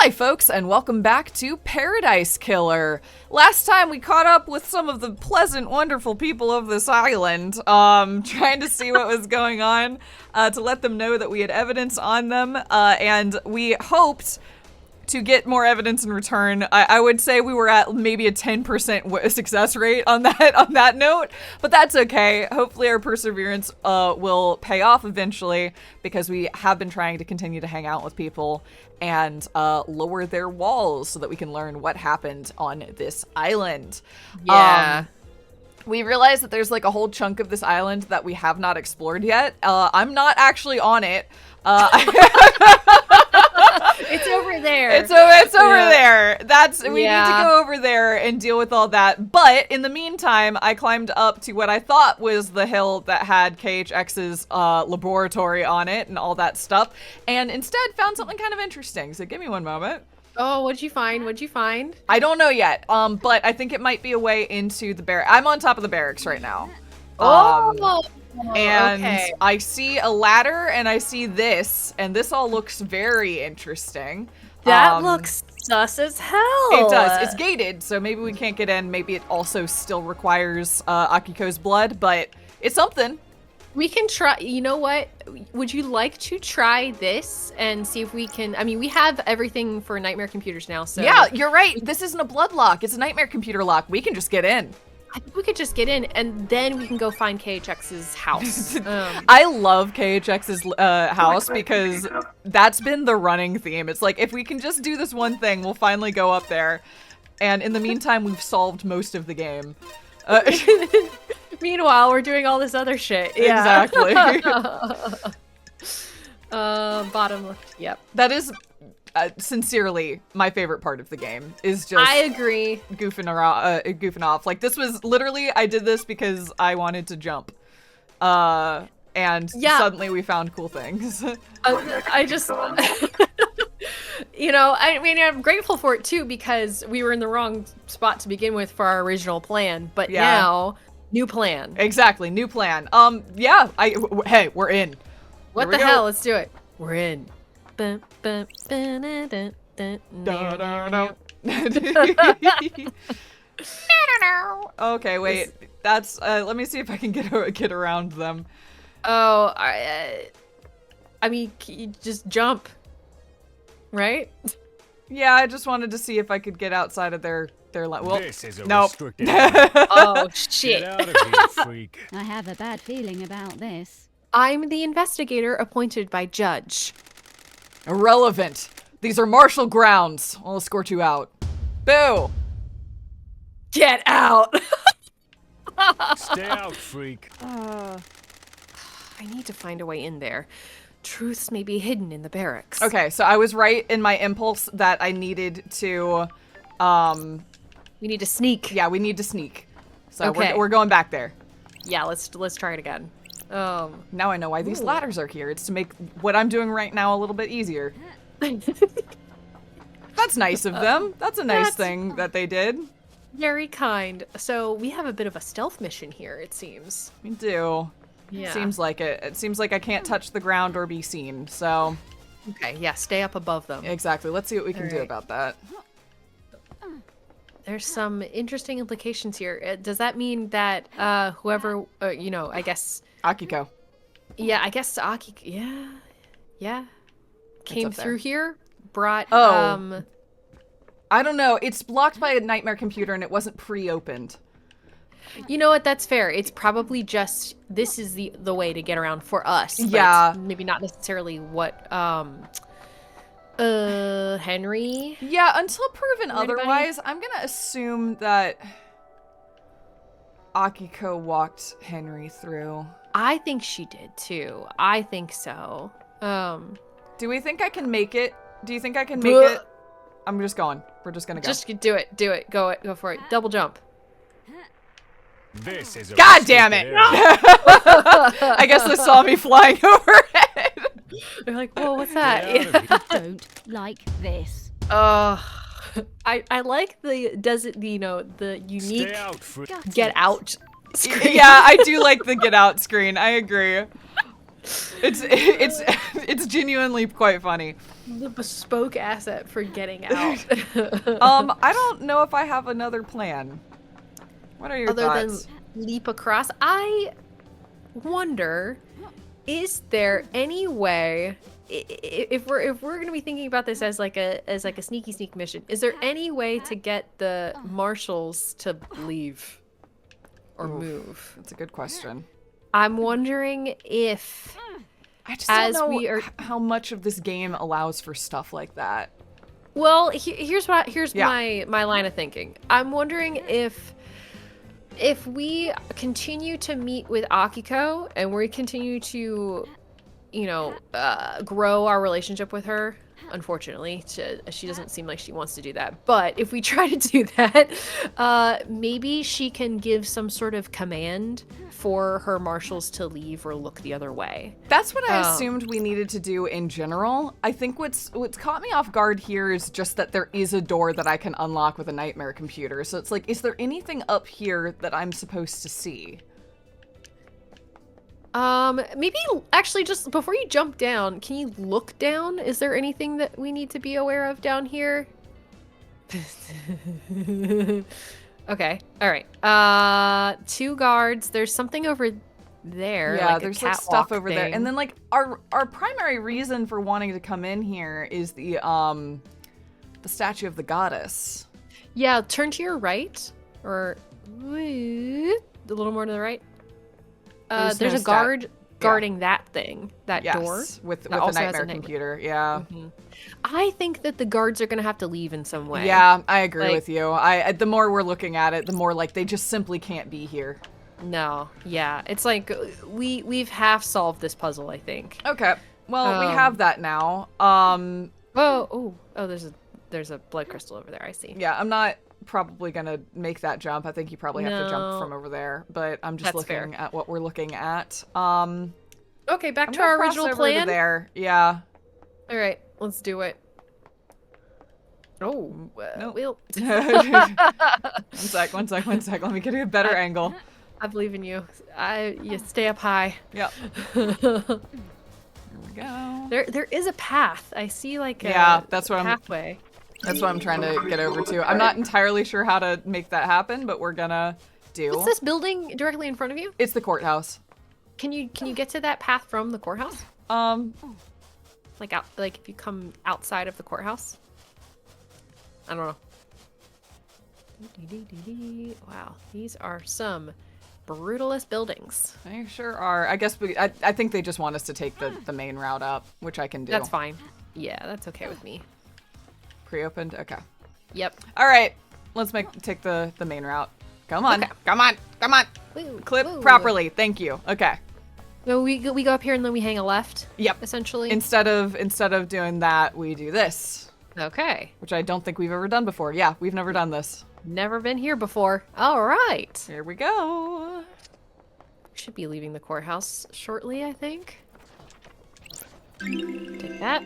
Hi folks, and welcome back to Paradise Killer. Last time we caught up with some of the pleasant, wonderful people of this island, trying to see what was going on, to let them know that we had evidence on them, and we hoped to get more evidence in return. I would say we were at maybe a 10% success rate on that note, but that's okay. Hopefully our perseverance will pay off eventually, because we have been trying to continue to hang out with people and lower their walls so that we can learn what happened on this island. Yeah. We realized that there's like a whole chunk of this island that we have not explored yet. I'm not actually on it. It's over there. It's over there. We need to go over there and deal with all that. But in the meantime, I climbed up to what I thought was the hill that had K.HX's laboratory on it and all that stuff, and instead found something kind of interesting. So give me one moment. Oh, what'd you find? I don't know yet. But I think it might be a way into the barracks. I'm on top of the barracks right now. And okay. I see a ladder and I see this, and this all looks very interesting. That looks sus as hell. It does. It's gated, so maybe we can't get in. Maybe it also still requires Akiko's blood, but it's something. We can try. You know what? Would you like to try this and see if we can? I mean, we have everything for nightmare computers now, so. Yeah, you're right. This isn't a blood lock. It's a nightmare computer lock. We can just get in. I think we could just get in, and then we can go find K.HX's house. I love K.HX's house because that's been the running theme. It's like, if we can just do this one thing, we'll finally go up there. And in the meantime, we've solved most of the game. Meanwhile, we're doing all this other shit. Yeah. Exactly. Bottom left. Yep. That is... sincerely, my favorite part of the game is just... I agree. Goofing off. Like, this was literally, I did this because I wanted to jump. And suddenly we found cool things. I just... You know, I mean, I'm grateful for it too, because we were in the wrong spot to begin with for our original plan. But now, new plan. Exactly, new plan. Hey, we're in. What the hell? Let's do it. We're in. Okay, wait. That's let me see if I can get around them. Oh, I mean, you just jump, right? Yeah, I just wanted to see if I could get outside of their line. Well, this is a nope. restricted Oh shit! Get out of here, freak. I have a bad feeling about this. I'm the investigator appointed by Judge. Irrelevant. These are martial grounds. I'll escort you out. Boo! Get out! Stay out, freak. I need to find a way in there. Truths may be hidden in the barracks. Okay, so I was right in my impulse that I needed to, We need to sneak. Yeah, we need to sneak. So okay. we're going back there. Yeah, let's try it again. Now I know why these ladders are here. It's to make what I'm doing right now a little bit easier. That's nice of them. That's a nice thing that they did. Very kind. So we have a bit of a stealth mission here, it seems. We do. Yeah. Seems like it. It seems like I can't touch the ground or be seen, so... Okay, yeah, stay up above them. Exactly. Let's see what we can do about that. There's some interesting implications here. Does that mean that whoever, you know, I guess... Akiko. Yeah, I guess Akiko, yeah. Came through here, brought, I don't know. It's blocked by a nightmare computer and it wasn't pre-opened. You know what? That's fair. It's probably just, this is the way to get around for us. Yeah. It's maybe not necessarily what, Henry? Yeah, until proven otherwise, I'm gonna assume that Akiko walked Henry through. I think she did too. I think so. Do we think I can make it? Do you think I can make it? I'm just going. We're just gonna go. Just do it. Do it. Go for it. Double jump. This is a God damn it! I guess they saw me flying overhead. They're like, whoa, what's that? I don't like this. I like the unique Stay out, get out screen. Yeah, I do like the get out screen. I agree. It's genuinely quite funny. The bespoke asset for getting out. I don't know if I have another plan. What are your Other thoughts? than leap across, I wonder, is there any way, if we're gonna be thinking about this as like a sneaky sneak mission, is there any way to get the marshals to leave or move? That's a good question. I'm wondering if, I just don't know how much of this game allows for stuff like that. well, here's my line of thinking. I'm wondering if we continue to meet with Akiko and we continue to, grow our relationship with her, unfortunately, she doesn't seem like she wants to do that. But if we try to do that, maybe she can give some sort of command for her marshals to leave or look the other way. That's what I assumed we needed to do in general. I think what's caught me off guard here is just that there is a door that I can unlock with a nightmare computer. So it's like, is there anything up here that I'm supposed to see? Maybe actually just before you jump down, can you look down? Is there anything that we need to be aware of down here? Okay. All right. 2 guards. There's something over there. Yeah, like there's like stuff over there. And then like our primary reason for wanting to come in here is the statue of the goddess. Yeah, turn to your right or a little more to the right. There's a guard guarding that thing, that door. With that a also has nightmare computer. Yeah. Mm-hmm. I think that the guards are gonna have to leave in some way. Yeah, I agree with you. The more we're looking at it, the more like they just simply can't be here. No, yeah, it's like we've half solved this puzzle, I think. Okay, well we have that now. There's a blood crystal over there. I see. Yeah, I'm not probably gonna make that jump. I think you probably have to jump from over there, but I'm just looking at what we're looking at. Okay, back to our original plan. There, yeah. All right, let's do it. Oh, no. We'll. One sec. Let me get a better angle. I believe in you. You stay up high. Yep. Here we go. There is a path. I see like a pathway. That's what I'm trying to get over to. I'm not entirely sure how to make that happen, but we're gonna do. What's this building directly in front of you? It's the courthouse. Can you get to that path from the courthouse? Like if you come outside of the courthouse. I don't know. Wow, these are some brutalist buildings. They sure are. I guess I think they just want us to take the main route up, which I can do. That's fine. Yeah, that's okay with me. Pre-opened? Okay. Yep. All right. Let's take the main route. Come on. Okay. Come on. Woo, Clip properly. Thank you. Okay. So we go up here and then we hang a left? Yep. Essentially? Instead of doing that, we do this. Okay. Which I don't think we've ever done before. Yeah, we've never done this. Never been here before. All right. Here we go. Should be leaving the courthouse shortly, I think. Take that.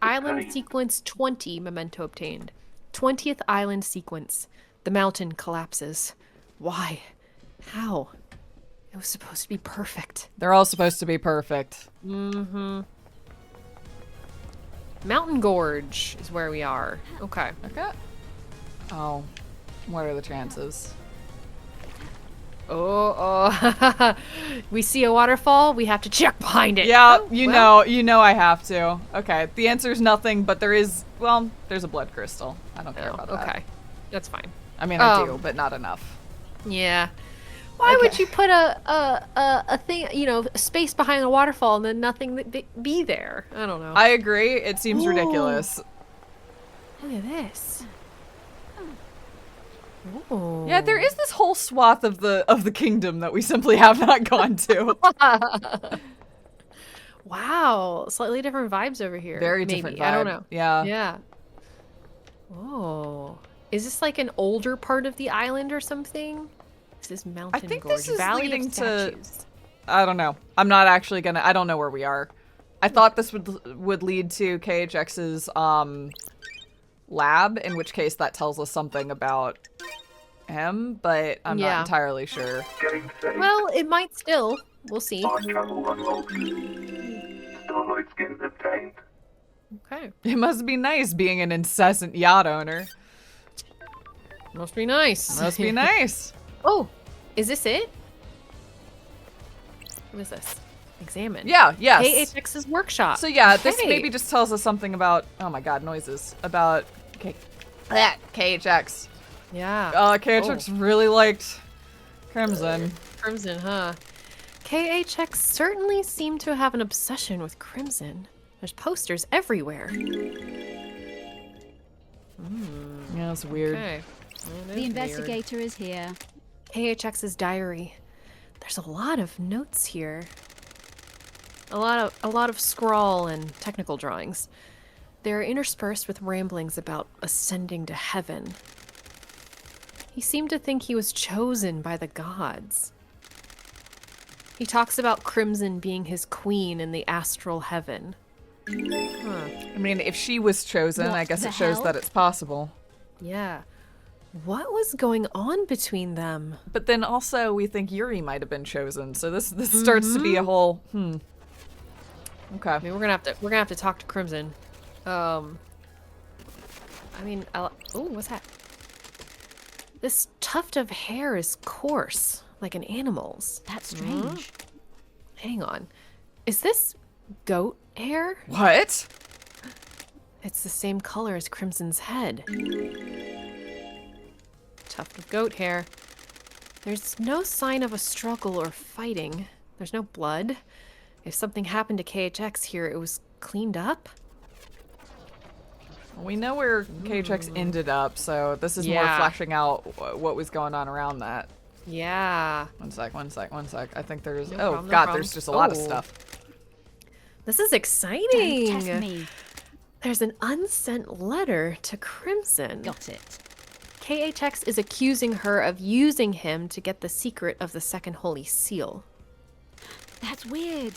Island sequence 20, memento obtained. 20th island sequence. The mountain collapses. Why? How? It was supposed to be perfect. They're all supposed to be perfect. Mm-hmm. Mountain Gorge is where we are. Okay. Okay. Oh. What are the chances? Oh. We see a waterfall, we have to check behind it. Yeah, you know I have to. Okay, the answer is nothing, but there's a blood crystal. I don't care about that. Okay, that's fine. I mean, I do, but not enough. Yeah. Why would you put a thing, a space behind the waterfall and then nothing be there? I don't know. I agree. It seems ridiculous. Look at this. Ooh. Yeah, there is this whole swath of the kingdom that we simply have not gone to. Wow, slightly different vibes over here. Very different vibe. I don't know. Yeah. Yeah. Oh, is this like an older part of the island or something? This is Mountain Gorge. I think this is Valley leading of Statues. I don't know. I'm not actually gonna. I don't know where we are. I thought this would lead to K.HX's lab, in which case that tells us something about him, but I'm not entirely sure. Well, it might still. We'll see. Fast travel unlocked. Starlight skins obtained. Okay. It must be nice being an incessant yacht owner. Must be nice. Must be nice. Oh, is this it? What is this? Examine. Yeah, yes. K.HX's workshop. So yeah, this Okay. maybe just tells us something about, oh my god, noises, about K.HX. Yeah. K.HX really liked Crimson. Crimson, huh? K.HX certainly seemed to have an obsession with Crimson. There's posters everywhere. Yeah, it's weird. Okay. The investigator is here. K.HX's diary. There's a lot of notes here. A lot of scrawl and technical drawings. They're interspersed with ramblings about ascending to heaven. He seemed to think he was chosen by the gods. He talks about Crimson being his queen in the astral heaven. I mean, if she was chosen, What I guess the it shows hell? that it's possible. Yeah. What was going on between them? But then also, we think Yuri might have been chosen, so this starts to be a whole Okay. I mean, we're gonna have to talk to Crimson. I mean, oh, what's that? This tuft of hair is coarse, like an animal's. That's strange. Hang on, is this goat hair? What? It's the same color as Crimson's head. Tuft of goat hair. There's no sign of a struggle or fighting. There's no blood. If something happened to K.HX here, it was cleaned up. We know where K.HX ended up, so this is more Yeah. flashing out what was going on around that. Yeah. One sec. I think there's... No oh, problem, no God, problem. there's just a lot of Oh. stuff. This is Don't exciting. test me. There's an unsent letter to Crimson. Got it. K.HX is accusing her of using him to get the secret of the second holy seal. That's weird.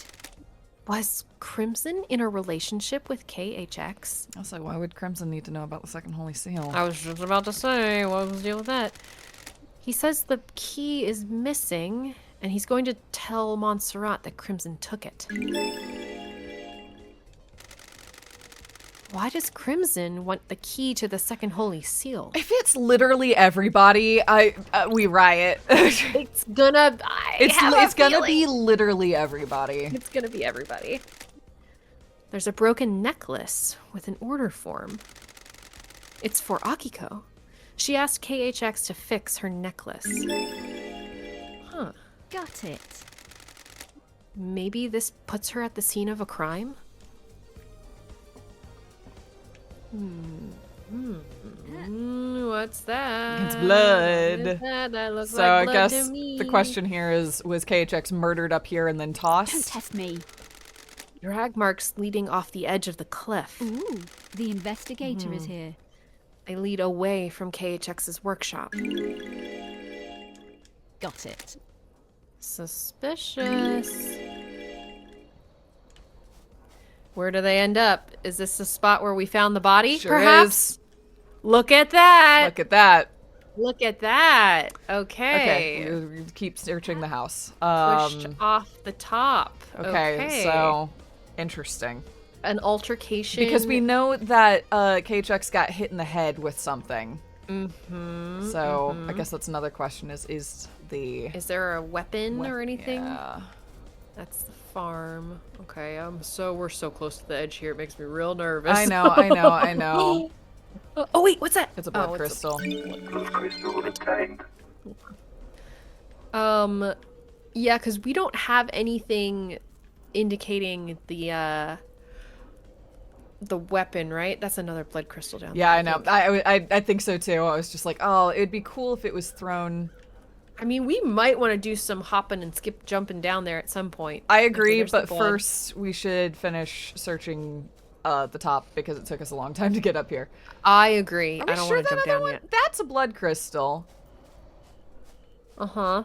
Was Crimson in a relationship with K.HX? I was like, why would Crimson need to know about the second Holy Seal? I was just about to say, what was the deal with that? He says the key is missing, and he's going to tell Montserrat that Crimson took it. Why does Crimson want the key to the second holy seal? If it's literally everybody, we riot. It's gonna. It's gonna be literally everybody. It's gonna be everybody. There's a broken necklace with an order form. It's for Akiko. She asked K.HX to fix her necklace. Huh. Got it. Maybe this puts her at the scene of a crime? What's that? It's blood. What is that? That looks So like I blood guess to me. the question here is, was KHX murdered up here and then Don't tossed? test me. Drag marks leading off the edge of the cliff. Ooh, the investigator is here. They lead away from K.HX's workshop. Got it. Suspicious. Where do they end up? Is this the spot where we found the body? Sure perhaps? is. Look at that. Look at that. Look at that. Okay. Okay, we keep searching the house. Pushed off the top. Okay, so interesting. An altercation. Because we know that KHX got hit in the head with something. Mm-hmm. So I guess that's another question: is the Is there a weapon or anything? Yeah. That's the farm. Okay, we're so close to the edge here. It makes me real nervous. I know. Oh wait, what's that? It's a blood Oh, crystal. Blood crystal obtained. Yeah, because we don't have anything indicating the weapon, right? That's another blood crystal down Yeah, there. I know. I think so too. I was just like, oh, it'd be cool if it was thrown. I mean, we might want to do some hopping and jumping down there at some point. I Okay, agree, there's the but blood. first we should finish searching the top because it took us a long time to get up here. I agree. Are we I don't sure want to that jump other down one? yet. That's a blood crystal. Uh-huh.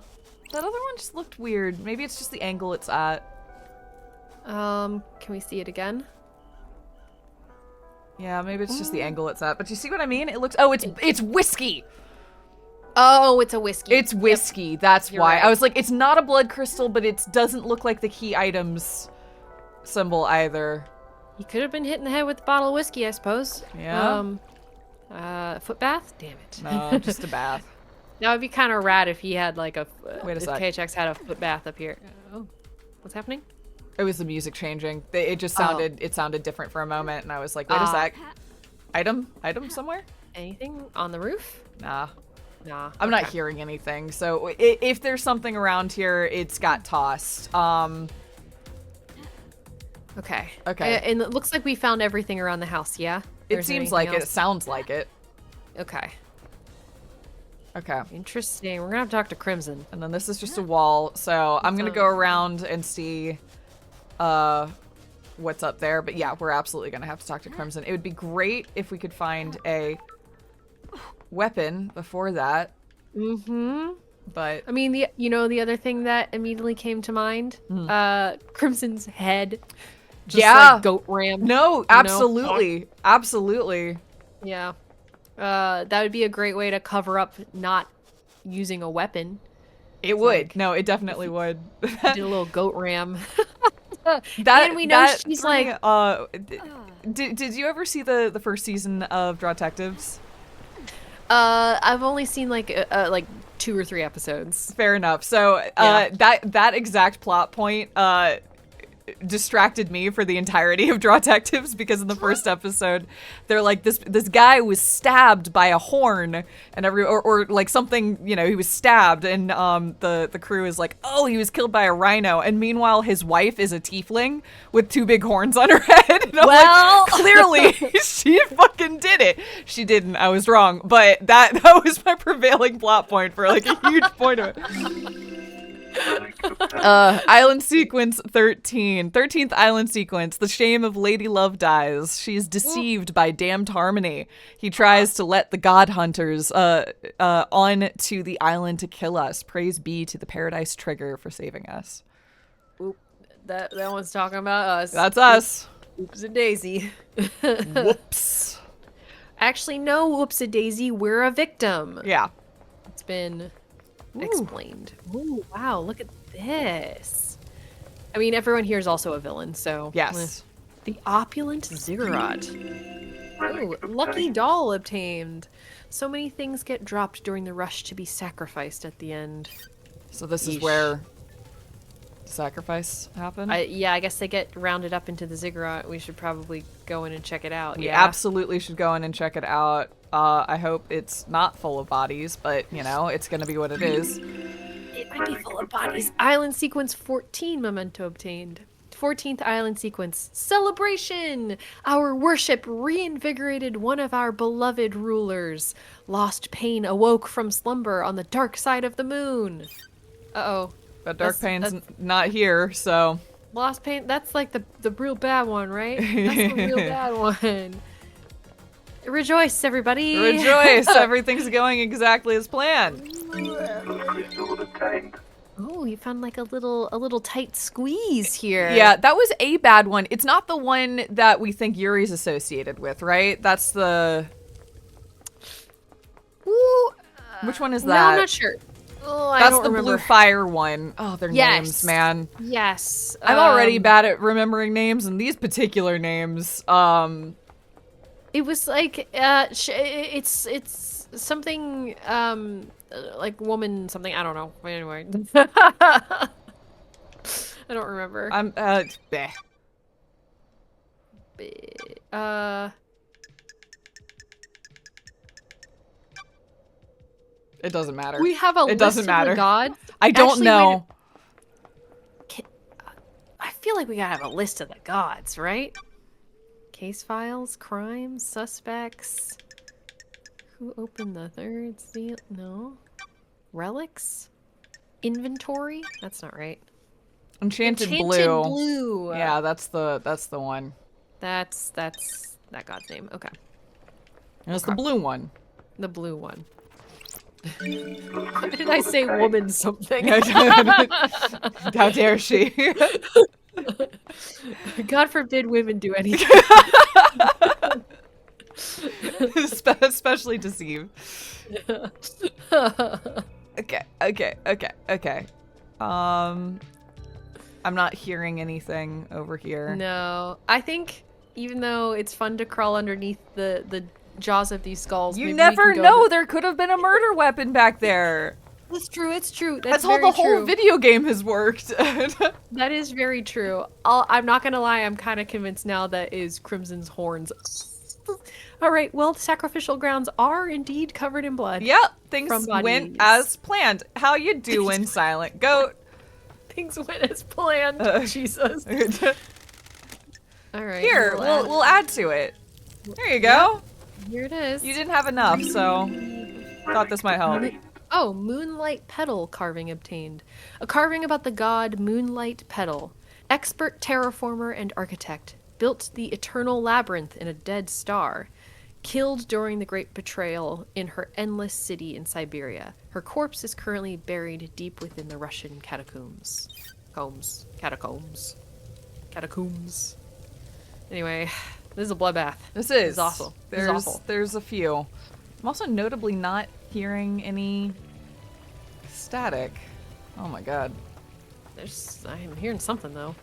That other one just looked weird. Maybe it's just the angle it's at. Can we see it again? Yeah, maybe it's just the angle it's at. But you see what I mean? It looks. Oh, it's whiskey. Oh, it's a whiskey. It's whiskey. That's You're why. right. I was like, it's not a blood crystal, but it doesn't look like the key items symbol either. You could have been hit in the head with a bottle of whiskey, I suppose. Yeah. Foot bath? Damn it. No, just a bath. That would be kind of rad if he had like a. Wait a if sec. K.HX had a foot bath up here. Oh, what's happening? It was the music changing. It just sounded. It sounded different for a moment, and I was like, wait a sec. Item somewhere? Anything on the roof? Nah. Nah. I'm not hearing anything. So if there's something around here, it's got tossed. Okay. Okay. And it looks like we found everything around the house. Yeah. It There's seems anything like it. It else? sounds like it. Okay. Okay. Interesting. We're gonna have to talk to Crimson. And then this is just a wall. So I'm gonna go around and see what's up there. But yeah, we're absolutely gonna have to talk to Crimson. It would be great if we could find a weapon before that. Mm-hmm. But I mean, the other thing that immediately came to mind, Crimson's head. Just Yeah. like goat ram. no, absolutely. Absolutely. Yeah. That would be a great way to cover up not using a weapon. It would. No, it definitely would. Did a little goat ram. That And we know that she's threw me- like- did you ever see the first season of Detectives? I've only seen like 2 or 3 episodes. Fair enough. So Yeah. that exact plot point distracted me for the entirety of Detectives because in the first episode they're like this guy was stabbed by a horn and or like something, you know, he was stabbed and the crew is like, oh, he was killed by a rhino, and meanwhile his wife is a tiefling with 2 big horns on her head. And I'm Well- like, clearly she fucking did it. She didn't. I was wrong, but that was my prevailing plot point for like a huge point of it. Island sequence 13. 13th island sequence. The shame of Lady Love dies. She is deceived by damned Harmony. He tries to let the god hunters on to the island to kill us. Praise be to the Paradise Trigger for saving us. Oop, that one's talking about us. That's us. Oops a daisy. Whoops. Actually, no, whoops a daisy. We're a victim. Yeah. It's been explained. Ooh, wow, look at this. I mean, everyone here is also a villain, so. Yes. The opulent ziggurat. Ooh, lucky doll obtained. So many things get dropped during the rush to be sacrificed at the end. So this is Yeesh. where sacrifice happened? Yeah, I guess they get rounded up into the ziggurat. We should probably go in and check it out. We Yeah. absolutely should go in and check it out. I hope it's not full of bodies, but, you know, it's going to be what it is. It might be full of bodies. Island sequence 14 memento obtained. 14th island sequence. Celebration! Our worship reinvigorated one of our beloved rulers. Lost pain awoke from slumber on the dark side of the moon. Uh-oh. But Dark Pain's not here, so... Lost pain, that's like the real bad one, right? That's the real bad one. Rejoice, everybody! Rejoice! Everything's going exactly as planned. Crystal obtained. Oh, you found like a little tight squeeze here. Yeah, that was a bad one. It's not the one that we think Yuri's associated with, right? That's the... Ooh, Which one is no, that? I'm not sure. Oh, I That's don't the remember. blue fire one. Oh, their Yes. names, man. Yes. I'm already bad at remembering names, and these particular names, It was like it's something like woman something, I don't know. Anyway. I don't remember. I'm, bleh. It doesn't matter. We have a It list doesn't of matter. the gods. I don't Actually, know. I feel like we gotta have a list of the gods, right? Case files, crimes, suspects. Who opened the third seal? No. Relics? Inventory? That's not right. Enchanted Blue. Yeah, that's the one. That's that god's name. Okay. And it's the blue one. The blue one. Why did I say woman something? How dare she? God forbid women do anything. especially deceive. Okay. I'm not hearing anything over here. No, I think even though it's fun to crawl underneath the jaws of these skulls, You maybe we never can go know. to- There could have been a murder weapon back there. It's true. It's true. That's how the whole video game has worked. That is very true. I'm not gonna lie. I'm kind of convinced now that is Crimson's horns. All right. Well, the sacrificial grounds are indeed covered in blood. Yep, things From went bodies. as planned. How you doing, Silent Goat? Things went as planned. Jesus. All right. Here, we'll add to it. There you go. Here it is. You didn't have enough, so thought this might help. Oh, Moonlight Petal carving obtained. A carving about the god Moonlight Petal. Expert terraformer and architect. Built the eternal labyrinth in a dead star. Killed during the Great Betrayal in her endless city in Siberia. Her corpse is currently buried deep within the Russian catacombs. Catacombs. Anyway, this is a bloodbath. This is awful. This is awful. There's a few. I'm also notably not hearing any static. Oh my god. I'm hearing something though.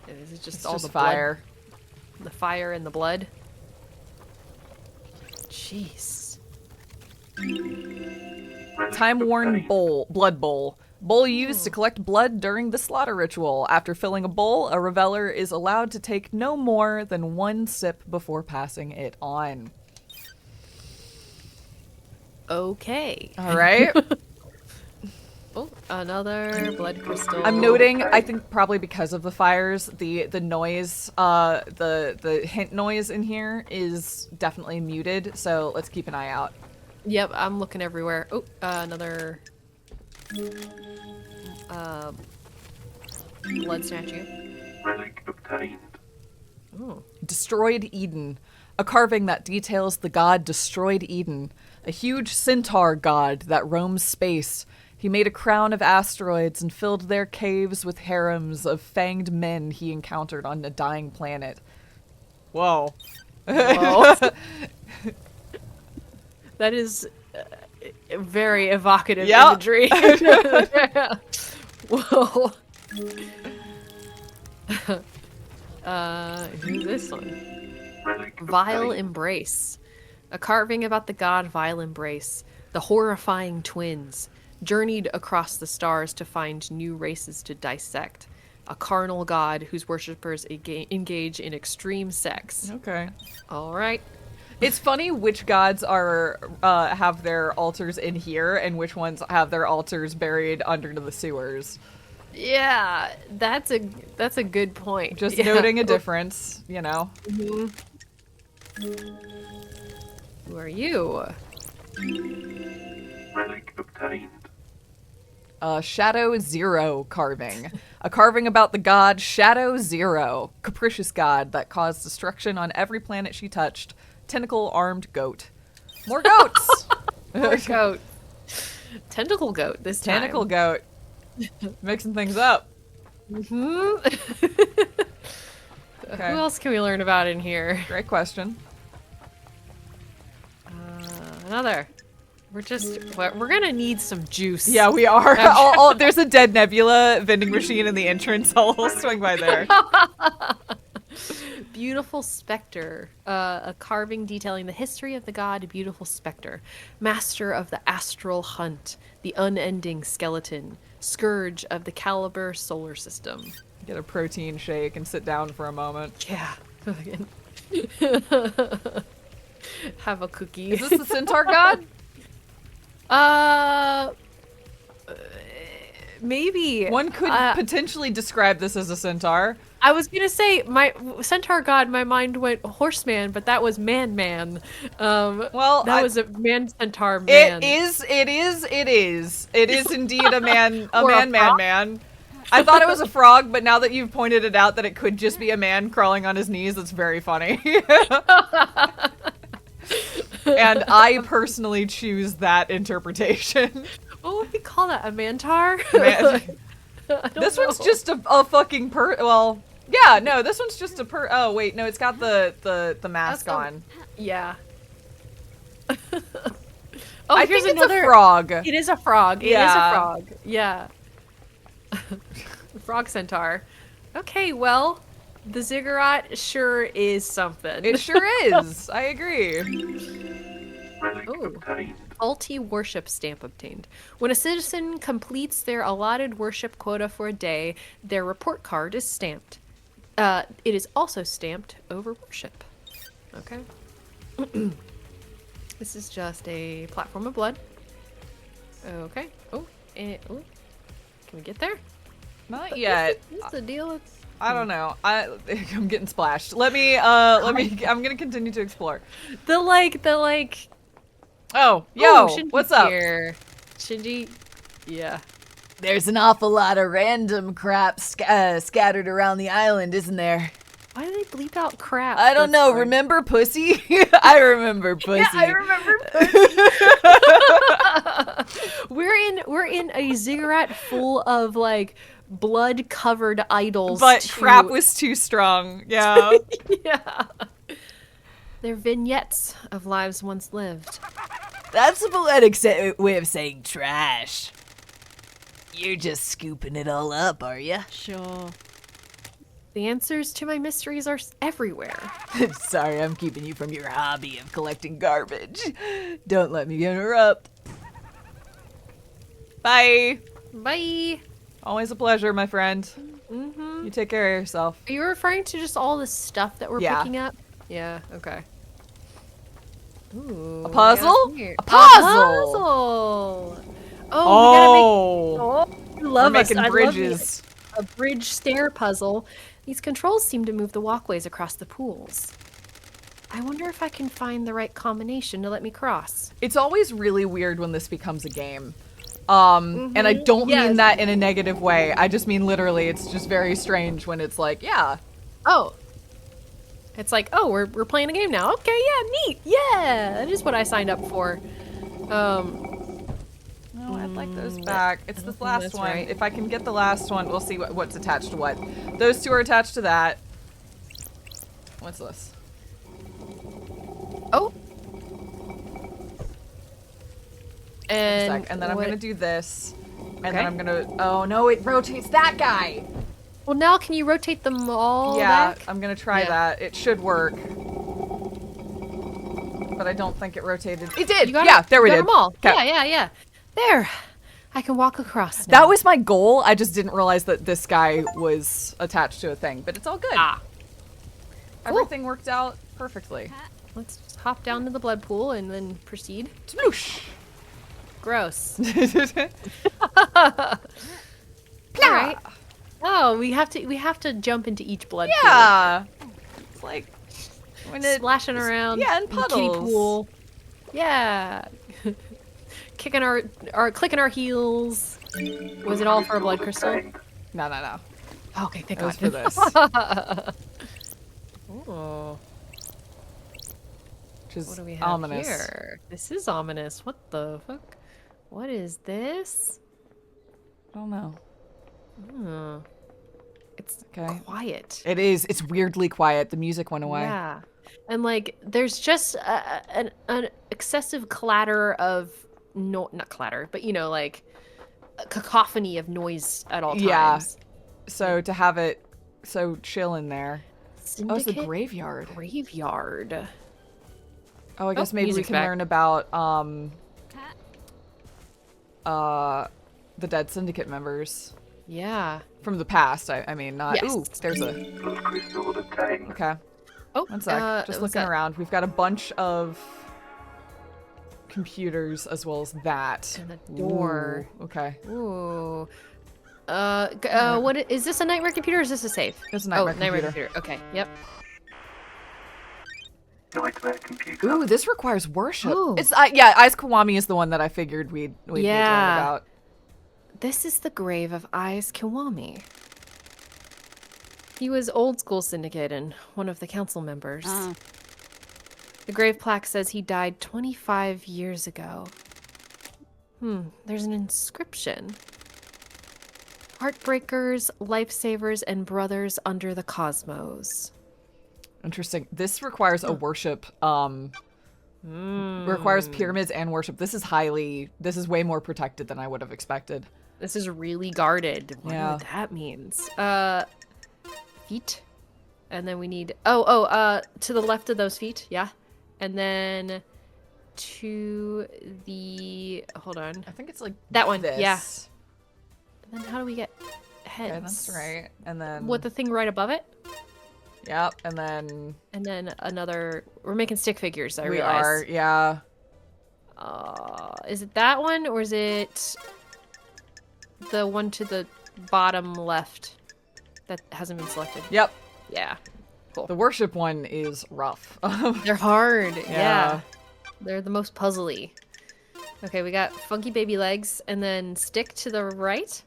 Is it just It's all just the fire. blood? The fire and the blood? Jeez. Time-worn blood bowl. Bowl used to collect blood during the slaughter ritual. After filling a bowl, a reveler is allowed to take no more than one sip before passing it on. Okay. All right. Oh, another blood crystal. I'm noting, I think probably because of the fires, the noise, the hint noise in here is definitely muted. So let's keep an eye out. Yep, I'm looking everywhere. Oh, another blood statue. Relic obtained. Oh. Destroyed Eden. A carving that details the god Destroyed Eden, a huge centaur god that roams space. He made a crown of asteroids and filled their caves with harems of fanged men he encountered on a dying planet. Whoa. Whoa. That is very evocative imagery. Whoa. Who's this one? Relic Vile obtained. Embrace. A carving about the god Vile Embrace, the horrifying twins, journeyed across the stars to find new races to dissect. A carnal god whose worshippers engage in extreme sex. Okay. All right. It's funny which gods are have their altars in here and which ones have their altars buried under the sewers. Yeah, that's a good point. Just Yeah. noting a difference, you know. Who are you? Relic obtained. Shadow Zero carving. A carving about the god Shadow Zero, capricious god that caused destruction on every planet she touched. Tentacle-armed goat. More goats! Poor goat. Tentacle goat this time. Tentacle goat. Mixing things up. Hmm? Okay. Who else can we learn about in here? Great question. Another. We're gonna need some juice. Yeah, we are. There's a dead nebula vending machine in the entrance. I'll swing by there. Beautiful Spectre. A carving detailing the history of the god Beautiful Spectre. Master of the astral hunt. The unending skeleton. Scourge of the Caliber solar system. Get a protein shake and sit down for a moment. Yeah. Have a cookie. Is this the centaur god? Maybe. One could potentially describe this as a centaur. I was gonna say my centaur god. My mind went horseman, but that was man. Well, that was a man centaur man. It is indeed a man, Or a frog? man. I thought it was a frog, but now that you've pointed it out that it could just be a man crawling on his knees, it's very funny. And I personally choose that interpretation. What would we call that? A mantar? Man- I don't This one's know. just a fucking well, yeah, no, this one's just oh wait, no, it's got the mask That's on. Yeah. Oh, I here's think it's another a frog. It is a frog. It is Yeah. a frog. Yeah. Frog centaur. Okay, well, the ziggurat sure is something. It sure is. I agree. Relic Ooh. obtained. Faulty worship stamp obtained. When a citizen completes their allotted worship quota for a day, their report card is stamped. It is also stamped over worship. Okay. This is just a platform of blood. Okay. Oh, oh. Can we get there? Not yet. What's the deal with... I don't know. I'm getting splashed. Let me. I'm gonna continue to explore. The Oh, yo, oh, Shinji's what's up? here. Shinji, yeah. There's an awful lot of random crap scattered around the island, isn't there? Why do they bleep out crap? I don't That's know. fine. Remember Pussy? I remember Pussy. Yeah, I remember. We're in a ziggurat full of like blood-covered idols. But to- crap was too strong. Yeah. yeah. They're vignettes of lives once lived. That's a poetic way of saying trash. You're just scooping it all up, are you? Sure. The answers to my mysteries are everywhere. Sorry, I'm keeping you from your hobby of collecting garbage. Don't let me interrupt. Bye. Bye. Always a pleasure, my friend. Mm-hmm. You take care of yourself. Are you referring to just all the stuff that we're Yeah. picking up? Yeah. Okay. Ooh, A puzzle? what we got here? A puzzle! puzzle! Oh, Oh, we gotta make... Oh, I we're love us. making I love bridges. a bridge stair puzzle. These controls seem to move the walkways across the pools. I wonder if I can find the right combination to let me cross. It's always really weird when this becomes a game. And I don't Yes. mean that in a negative way. I just mean literally, it's just very strange when it's like, yeah. Oh. It's like, oh, we're playing a game now. Okay, yeah, neat. Yeah, that is what I signed up for. No, I'd like those back. It's this last that's one. right. If I can get the last one, we'll see what's attached to what. Those two are attached to that. What's this? Oh. And then I'm what- gonna do this. And Okay. then I'm gonna, oh no, it rotates that guy! Well, now can you rotate them all Yeah, back? I'm gonna try Yeah. that. It should work. But I don't think it rotated. It did! You got Yeah, it? there we You did. got 'em all. 'Kay. Yeah. There. I can walk across now. That was my goal. I just didn't realize that this guy was attached to a thing, but it's all good. Ah. Cool. Everything worked out perfectly. Let's just hop down to the blood pool and then proceed. Smoosh! Gross. All right. Oh, we have to jump into each blood pool. Yeah! It's like when it, Splashing around. Yeah, in the kiddie puddles. pool. Yeah. Kicking clicking our heels. Was it all for a blood crystal? Obtained. No. Okay, thank It was God. for this. Oh, Which is what do we have ominous. here? This is ominous. What the fuck? What is this? I don't know. Hmm. It's Okay. quiet. It is. It's weirdly quiet. The music went away. Yeah. And like, there's just an excessive clatter of not clatter, but you know, like a cacophony of noise at all times. Yeah. So to have it so chill in there. Syndicate Oh, it's the graveyard. graveyard. Oh, I guess maybe we music's can back. learn about the dead syndicate members Yeah. from the past. I mean, not. Yes. Ooh, there's a. Blood crystal obtained. Okay. Oh, One sec. Just what's looking that? around. We've got a bunch of computers as well as that. And a door. Ooh, okay. Ooh. Is this a nightmare computer or is this a safe? It's a nightmare Nightmare computer. computer. Okay, yep. Nightmare computer. Ooh, this requires worship. Ooh. It's yeah, Aiz Kiwami is the one that I figured we'd need to learn Yeah. about. This is the grave of Aiz Kiwami. He was old school syndicate and one of the council members. Ah, The grave plaque says he died 25 years ago. There's an inscription. Heartbreakers, lifesavers, and brothers under the cosmos. Interesting. This requires a worship Requires pyramids and worship. This is way more protected than I would have expected. This is really guarded. I wonder what that means. Feet. And then we need... to the left of those feet. Yeah. And then to the... Hold on. I think it's like that one. this. Yeah. And then how do we get heads? Okay, that's right. And then... What, the thing right above it? Yep, and then... And then another... We're making stick figures, I we realize. are, yeah. Is it that one, or is it the one to the bottom left that hasn't been selected? Yep. Yeah. Cool. The worship one is rough. They're hard. Yeah. Yeah. They're the most puzzly. Okay, we got funky baby legs, and then stick to the right.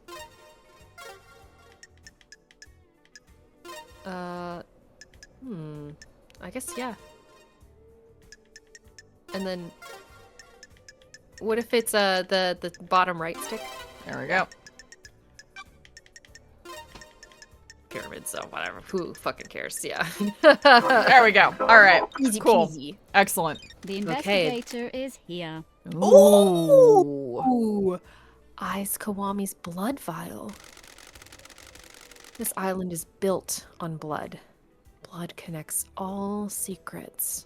I guess, yeah. And then, what if it's the bottom right stick? There we go. Pyramid, so whatever. Who fucking cares? Yeah. There we go. All right. Easy Cool. peasy. Excellent. The investigator is here. Ooh. Ooh. Eyes Kawami's blood vial. This island is built on blood. Blood connects all secrets.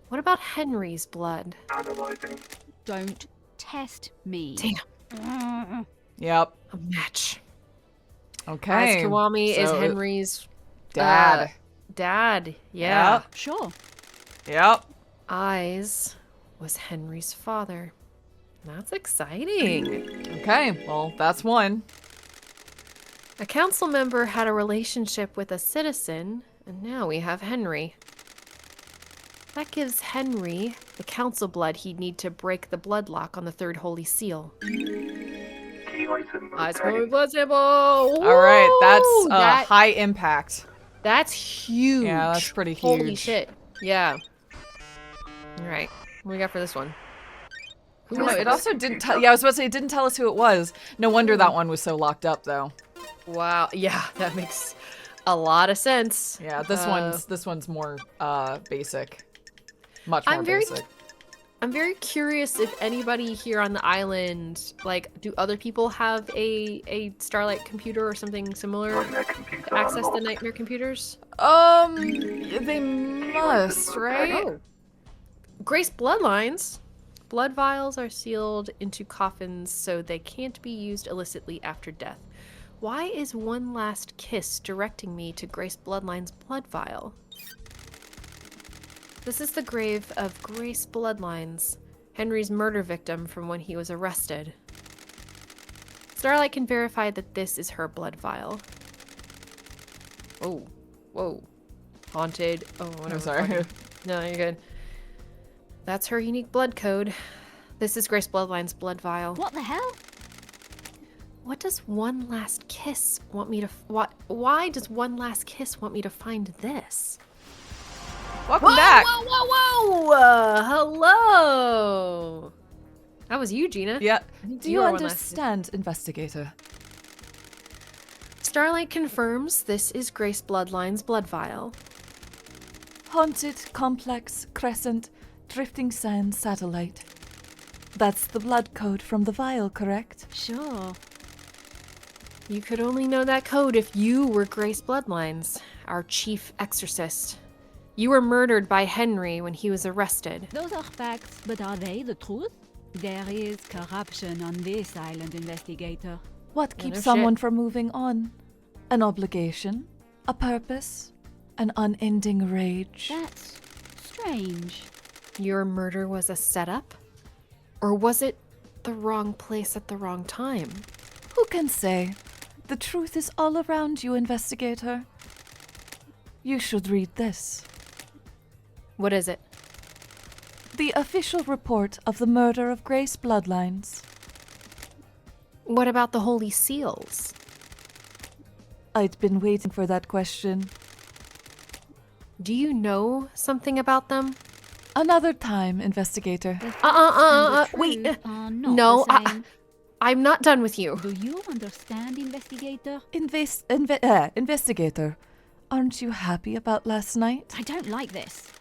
What about Henry's blood? Analyzing. Don't test me. Damn. Yep. A match. Okay. Eyes Kawami is So, Henry's dad. dad. Yeah. Sure. Yep. Eyes was Henry's father. That's exciting. Okay. Well, that's one. A council member had a relationship with a citizen, and now we have Henry. That gives Henry the council blood he'd need to break the blood lock on the third holy seal. Key item. Eyes obtained. Kawami blood sample. All right. Woo! That's high impact. That's huge. Yeah, that's pretty Holy huge. shit. Yeah. All right. What do we got for this one? Who No, is it this? also didn't tell. Yeah, I was about to say it didn't tell us who it was. No wonder that one was so locked up, though. Wow. Yeah, that makes a lot of sense. Yeah, this one's more basic. Much more basic. I'm very curious if anybody here on the island, like, do other people have a Starlight computer or something similar Nightmare computer to access the unlocked. nightmare computers? They must, right? Oh. Grace bloodlines. Blood vials are sealed into coffins so they can't be used illicitly after death. Why is one last kiss directing me to Grace Bloodline's blood vial? This is the grave of Grace Bloodlines, Henry's murder victim from when he was arrested. Starlight can verify that this is her blood vial. Oh, whoa. Haunted. Oh, whatever. I'm sorry. fucking- No, you're good. That's her unique blood code. This is Grace Bloodline's blood vial. What the hell? What does one last kiss want me to... Why does one last kiss want me to find this? Welcome back. Whoa! Hello! That was you, Gina. Yeah. think Do you you are one last- understand, investigator? Starlight confirms this is Grace Bloodline's blood vial. Haunted, complex, crescent, drifting sand satellite. That's the blood code from the vial, correct? Sure. You could only know that code if you were Grace Bloodlines, our chief exorcist. You were murdered by Henry when he was arrested. Those are facts, but are they the truth? There is corruption on this island, investigator. What Yeah, keeps no someone shit. from moving on? An obligation? A purpose? An unending rage? That's strange. Your murder was a setup? Or was it the wrong place at the wrong time? Who can say? The truth is all around you, investigator. You should read this. What is it? The official report of the murder of Grace Bloodlines. What about the Holy Seals? I'd been waiting for that question. Do you know something about them? Another time, investigator. Wait. Are not No, the same. I'm not done with you. Do you understand, investigator? Investigator, aren't you happy about last night? I don't like this.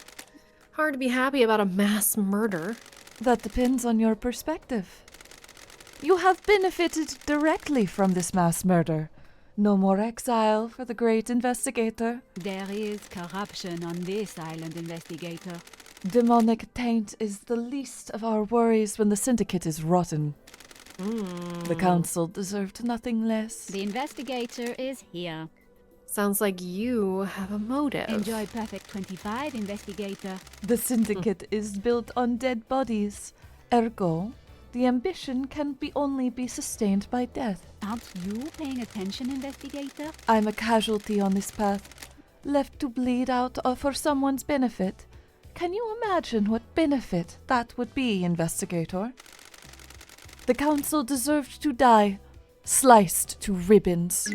Hard to be happy about a mass murder. That depends on your perspective. You have benefited directly from this mass murder. No more exile for the great investigator. There is corruption on this island, investigator. Demonic taint is the least of our worries when the syndicate is rotten. The council deserved nothing less. The investigator is here. Sounds like you have a motive. Enjoy Perfect 25, investigator. The syndicate is built on dead bodies. Ergo, the ambition can only be sustained by death. Aren't you paying attention, investigator? I'm a casualty on this path, left to bleed out for someone's benefit. Can you imagine what benefit that would be, investigator? The council deserved to die, sliced to ribbons.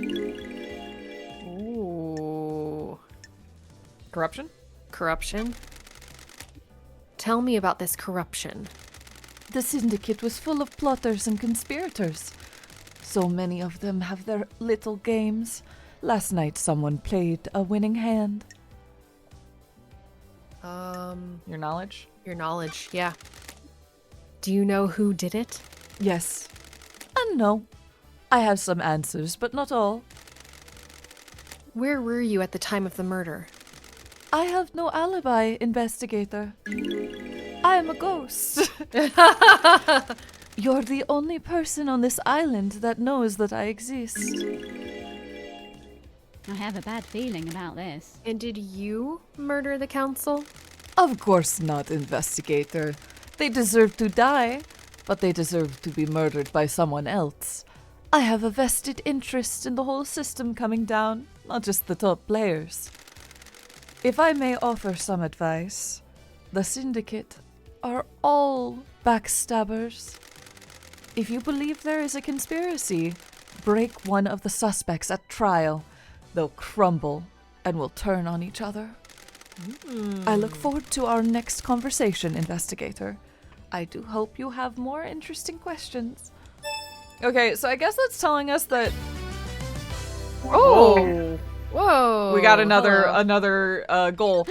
Ooh. Corruption? Corruption? Tell me about this corruption. The syndicate was full of plotters and conspirators. So many of them have their little games. Last night someone played a winning hand. Your knowledge? Your knowledge, yeah. Do you know who did it? Yes. And no. I have some answers, but not all. Where were you at the time of the murder? I have no alibi, investigator. I am a ghost. You're the only person on this island that knows that I exist. I have a bad feeling about this. And did you murder the council? Of course not, investigator. They deserve to die, but they deserve to be murdered by someone else. I have a vested interest in the whole system coming down, not just the top players. If I may offer some advice, the syndicate are all backstabbers. If you believe there is a conspiracy, break one of the suspects at trial. They'll crumble and will turn on each other. I look forward to our next conversation, investigator. I do hope you have more interesting questions. Okay, so I guess that's telling us that... Oh! Whoa! We got another Hello. goal.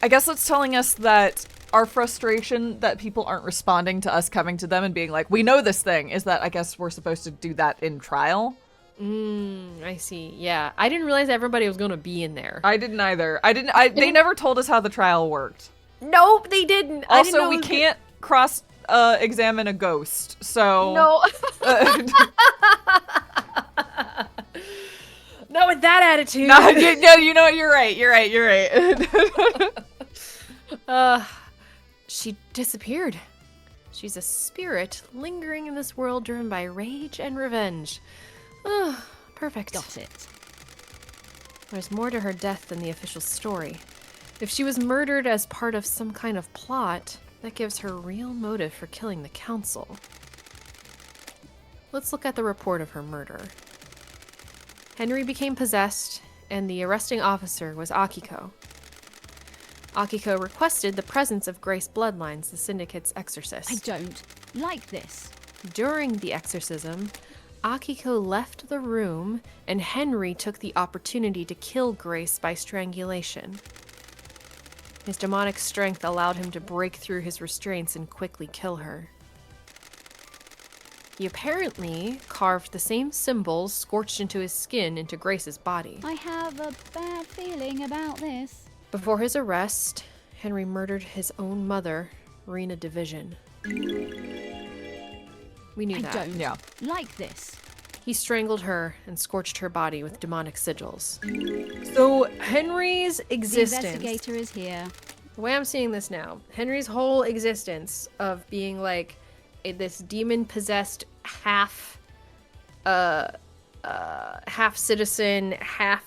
I guess that's telling us that our frustration that people aren't responding to us coming to them and being like, we know this thing, is that I guess we're supposed to do that in trial. I see. Yeah. I didn't realize everybody was going to be in there. I didn't either. They never told us how the trial worked. Nope, they didn't. I didn't Also, know we it was can't cross examine a ghost, so... No. Not with that attitude. No, you know what? You're right. She disappeared. She's a spirit lingering in this world driven by rage and revenge. Perfect. Got it. There's more to her death than the official story. If she was murdered as part of some kind of plot, that gives her real motive for killing the council. Let's look at the report of her murder. Henry became possessed, and the arresting officer was Akiko. Akiko requested the presence of Grace Bloodlines, the Syndicate's exorcist. I don't like this. During the exorcism, Akiko left the room, and Henry took the opportunity to kill Grace by strangulation. His demonic strength allowed him to break through his restraints and quickly kill her. He apparently carved the same symbols scorched into his skin into Grace's body. I have a bad feeling about this. Before his arrest, Henry murdered his own mother, Rena Division. We knew I that. don't Yeah. like this. He strangled her and scorched her body with demonic sigils. So Henry's The existence, investigator is here. the way I'm seeing this now, Henry's whole existence of being like this demon-possessed half citizen, half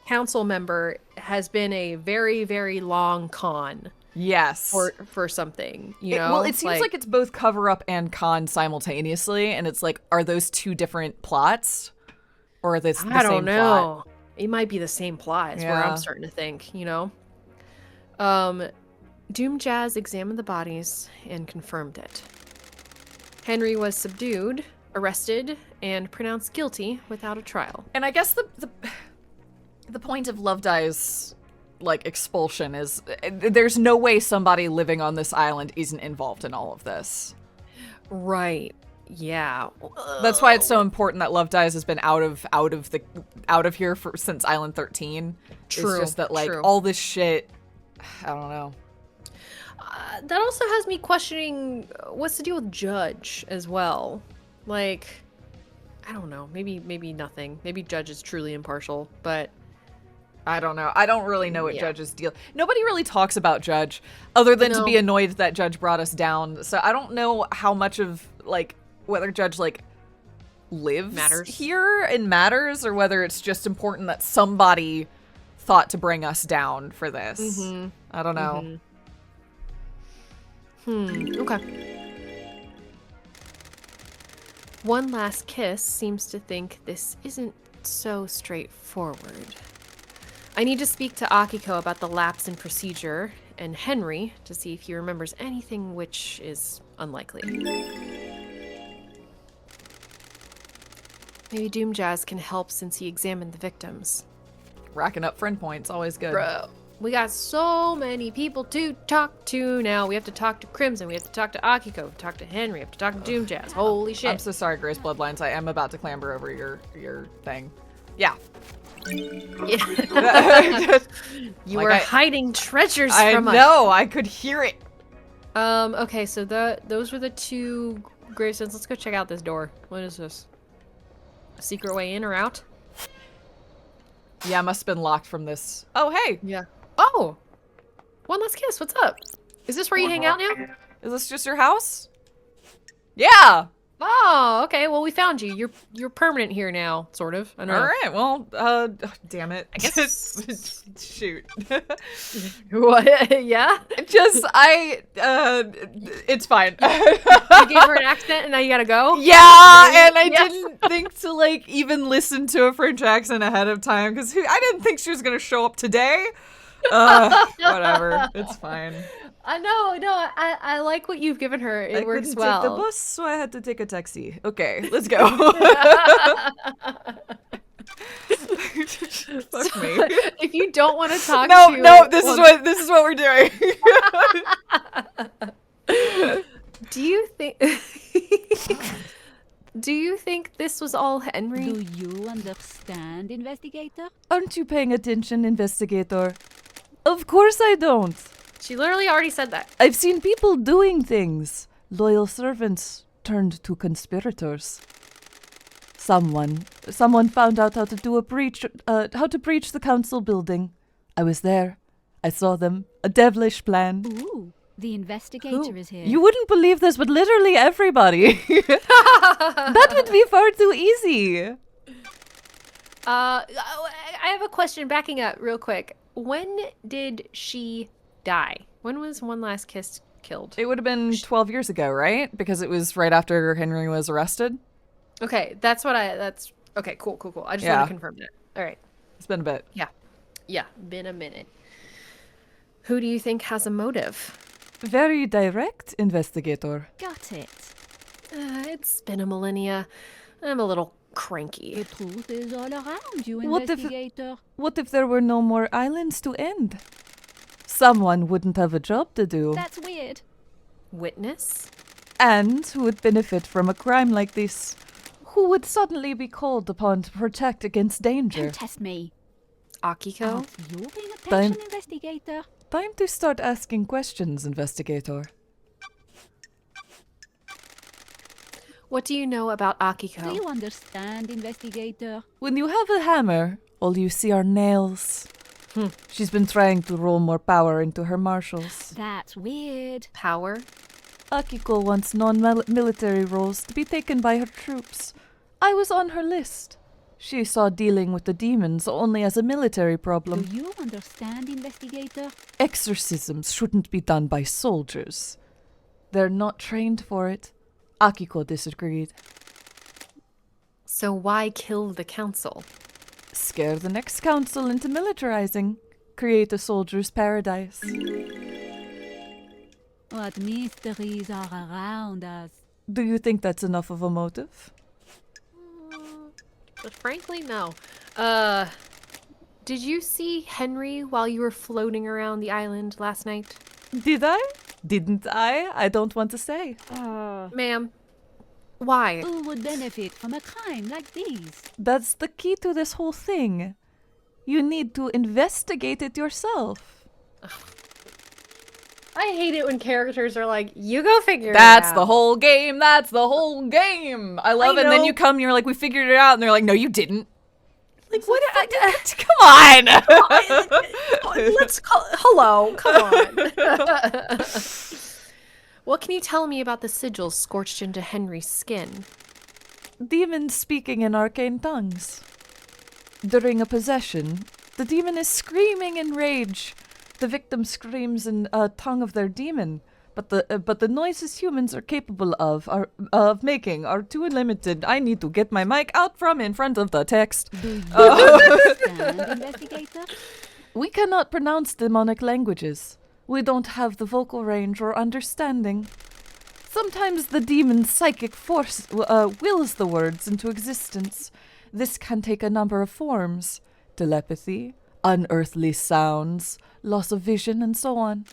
council member has been a very, very long con. Yes. For something, you know? It seems like it's both cover-up and con simultaneously, and it's like, are those two different plots? Or are this the same plot? I don't know. It might be the same plot, is where Yeah. I'm starting to think, you know? Doom Jazz examined the bodies and confirmed it. Henry was subdued, arrested, and pronounced guilty without a trial. And I guess the point of Love Dies like, expulsion is... There's no way somebody living on this island isn't involved in all of this. Right. Yeah. That's why it's so important that Love Dies has been out of here since Island 13. True. It's just that, like, true. all this shit... I don't know. That also has me questioning what's the deal with Judge as well. Like, I don't know. Maybe nothing. Maybe Judge is truly impartial, but I don't know. I don't really know what Yeah. Judge's deal. Nobody really talks about Judge, other than to No. be annoyed that Judge brought us down. So I don't know how much of, like, whether Judge, like, lives Matters. here and matters, or whether it's just important that somebody thought to bring us down for this. I don't know. Okay. One Last Kiss seems to think this isn't so straightforward. I need to speak to Akiko about the lapse in procedure, and Henry to see if he remembers anything, which is unlikely. Maybe Doom Jazz can help since he examined the victims. Racking up friend points, always good. Bro, we got so many people to talk to now. We have to talk to Crimson, we have to talk to Akiko, talk to Henry, we have to talk to Doom Jazz. Holy shit. I'm so sorry, Grace Bloodlines. I am about to clamber over your thing. Yeah. Yeah. You Like were I- hiding treasures I from us. know. I could hear it. Okay, so those were the two gravestones. Let's go check out this door. What is this? A secret way in or out? Yeah, must have been locked from this. Oh, hey. Yeah. Oh! One Last Kiss, what's up? Is this where you hang out now? Is this just your house? Yeah. Oh, okay. Well, we found you. You're permanent here now, sort of. I don't All know. right. Well, damn it. I guess shoot. What? Yeah? It's fine. You gave her an accent and now you gotta go? Yeah, and I Yeah. didn't think to like even listen to a French accent ahead of time because I didn't think she was gonna show up today. Whatever, it's fine. I know, I like what you've given her. It I works couldn't well. take the bus, so I had to take a taxi. Okay, let's go. Fuck me. If you don't want to talk No, to this is what we're doing. Do you think this was all Henry? Do you understand, investigator? Aren't you paying attention, investigator? Of course I don't. She literally already said that. I've seen people doing things. Loyal servants turned to conspirators. Someone found out how to do how to breach the council building. I was there. I saw them. A devilish plan. Ooh, the investigator is here. You wouldn't believe this, but literally everybody. That would be far too easy. I have a question backing up real quick. When did she die? When was One Last Kiss killed? It would have been 12 years ago, right? Because it was right after Henry was arrested. Okay, okay, cool. I just Yeah. want to confirm that. All right. It's been a bit. Yeah, been a minute. Who do you think has a motive? Very direct, investigator. Got it. It's been a millennia. I'm a little cranky. The truth is all around you, What if- investigator. What if there were no more islands to end? Someone wouldn't have a job to do. That's weird. Witness? And who would benefit from a crime like this? Who would suddenly be called upon to protect against danger? Don't test me. Akiko? Aren't you paying attention, Time- investigator? Time to start asking questions, investigator. What do you know about Akiko? Do you understand, investigator? When you have a hammer, all you see are nails. She's been trying to roll more power into her marshals. That's weird. Power? Akiko wants non-military roles to be taken by her troops. I was on her list. She saw dealing with the demons only as a military problem. Do you understand, investigator? Exorcisms shouldn't be done by soldiers. They're not trained for it. Akiko disagreed. So why kill the council? Scare the next council into militarizing. Create a soldier's paradise. What mysteries are around us? Do you think that's enough of a motive? But frankly, no. Did you see Henry while you were floating around the island last night? Did I? Didn't I? I don't want to say. Ma'am, why? Who would benefit from a crime like this? That's the key to this whole thing. You need to investigate it yourself. I hate it when characters are like, you go figure That's it out. the whole game. That's the whole game. I love it. And then know. you come, you're like, we figured it out. And they're like, no, you didn't. Like, what? Come on. Let's call. Hello, come on. What can you tell me about the sigils scorched into Henry's skin? Demons speaking in arcane tongues. During a possession, the demon is screaming in rage. The victim screams in a tongue of their demon, but the noises humans are capable of making are too limited. I need to get my mic out from in front of the text. Do you understand, investigator? We cannot pronounce demonic languages. We don't have the vocal range or understanding. Sometimes the demon's psychic force wills the words into existence. This can take a number of forms: telepathy, unearthly sounds, loss of vision, and so on.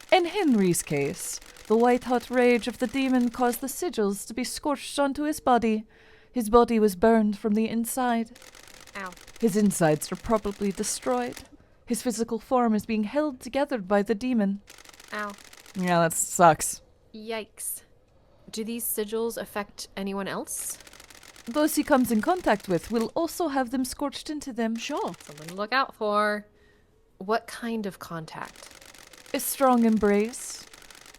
In Henry's case, the white-hot rage of the demon caused the sigils to be scorched onto his body. His body was burned from the inside. Ow. His insides are probably destroyed. His physical form is being held together by the demon. Ow. Yeah, that sucks. Yikes. Do these sigils affect anyone else? Those he comes in contact with will also have them scorched into them. Sure. Something to look out for. What kind of contact? A strong embrace.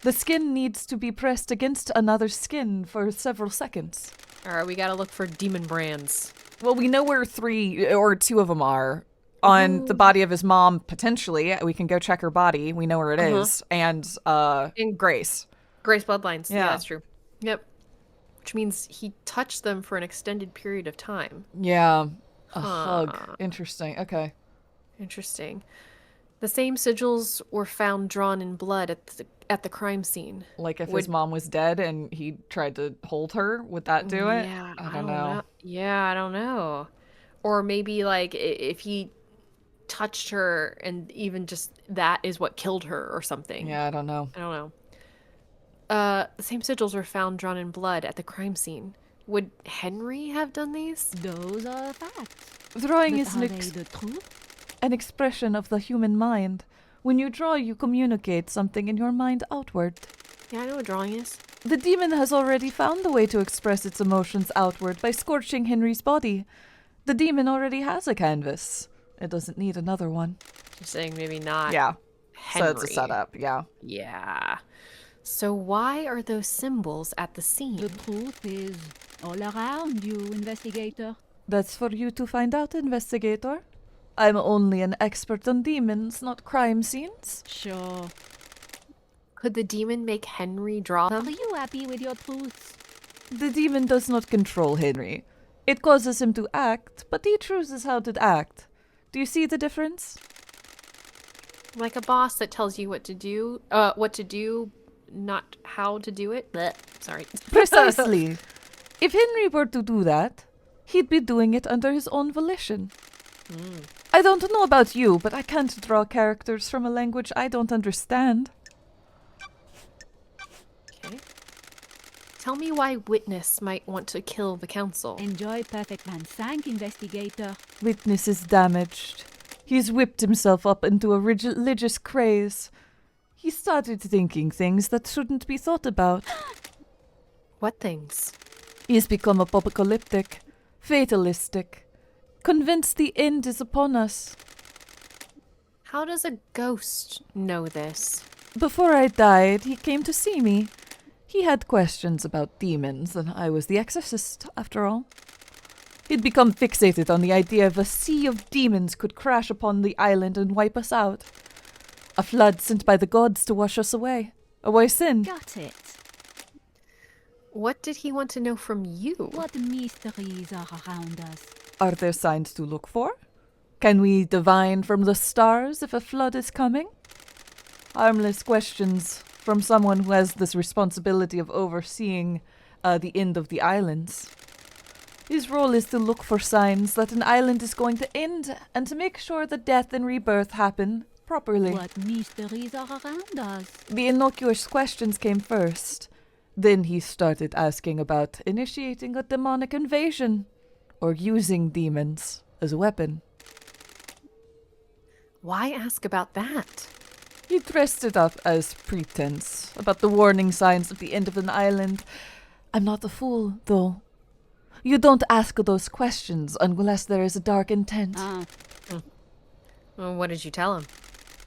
The skin needs to be pressed against another's skin for several seconds. Alright, we gotta look for demon brands. Well, we know where 3 or 2 of them are. On the body of his mom, potentially. We can go check her body. We know where it is. And In- Grace. Grace bloodlines. Yeah, Yeah. that's true. Yep. Which means he touched them for an extended period of time. Yeah. A hug. Interesting. Okay. Interesting. The same sigils were found drawn in blood at the crime scene. Like if his Would- mom was dead and he tried to hold her, would that do it? Yeah, I don't know. Yeah, I don't know. Or maybe like if he touched her and even just that is what killed her or something. Yeah, I don't know. I don't know. The same sigils were found drawn in blood at the crime scene. Would Henry have done these? Those are facts. Drawing But is are they the truth? an expression of the human mind. When you draw, you communicate something in your mind outward. Yeah, I know what drawing is. The demon has already found a way to express its emotions outward by scorching Henry's body. The demon already has a canvas. It doesn't need another one. You're saying maybe not. Yeah. Henry. So it's a setup, yeah. Yeah. So why are those symbols at the The scene? truth is all around you, investigator. That's for you to find out, investigator. I'm only an expert on demons, not crime scenes. Sure. Could the demon make Henry draw Are them? you happy with your truths? The demon does not control Henry. It causes him to act, but he chooses how to act. Do you see the difference? Like a boss that tells you what to do, not how to do it. Blech. Sorry. Precisely. If Henry were to do that, he'd be doing it under his own volition. I don't know about you, but I can't draw characters from a language I don't understand. Okay. Tell me why Witness might want to kill the council. Enjoy Perfect Man Sank, investigator. Witness is damaged. He's whipped himself up into a religious craze. He started thinking things that shouldn't be thought about. What things? He's become apocalyptic, fatalistic, convinced the end is upon us. How does a ghost know this? Before I died, he came to see me. He had questions about demons, and I was the exorcist, after all. He'd become fixated on the idea of a sea of demons could crash upon the island and wipe us out. A flood sent by the gods to wash us away. Away sin. Got it. What did he want to know from you? What mysteries are around us? Are there signs to look for? Can we divine from the stars if a flood is coming? Harmless questions from someone who has this responsibility of overseeing the end of the islands. His role is to look for signs that an island is going to end and to make sure that death and rebirth happen properly. What mysteries are around us? The innocuous questions came first. Then he started asking about initiating a demonic invasion or using demons as a weapon. Why ask about that? He dressed it up as pretense about the warning signs at the end of an island. I'm not a fool, though. You don't ask those questions unless there is a dark intent. Well, what did you tell him?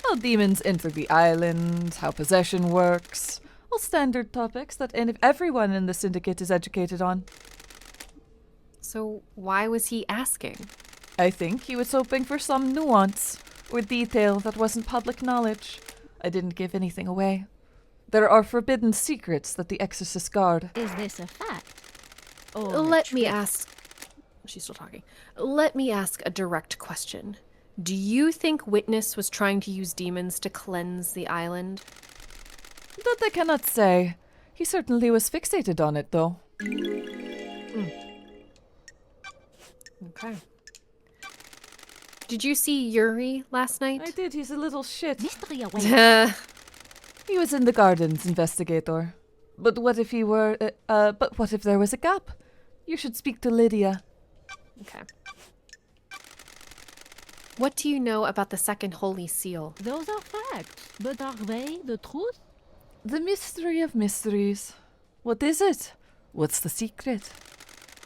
How demons enter the island, how possession works. All standard topics that everyone in the syndicate is educated on. So why was he asking? I think he was hoping for some nuance or detail that wasn't public knowledge. I didn't give anything away. There are forbidden secrets that the exorcists guard. Is this a fact? Or Let me ask... She's still talking. Let me ask a direct question. Do you think Witness was trying to use demons to cleanse the island? That I cannot say. He certainly was fixated on it, though. Okay. Did you see Yuri last night? I did. He's a little shit. mystery awaits? He was in the gardens, investigator. But what if he were... but what if there was a gap? You should speak to Lydia. Okay. What do you know about the second holy seal? Those are facts, but are they the truth? The mystery of mysteries. What is it? What's the secret?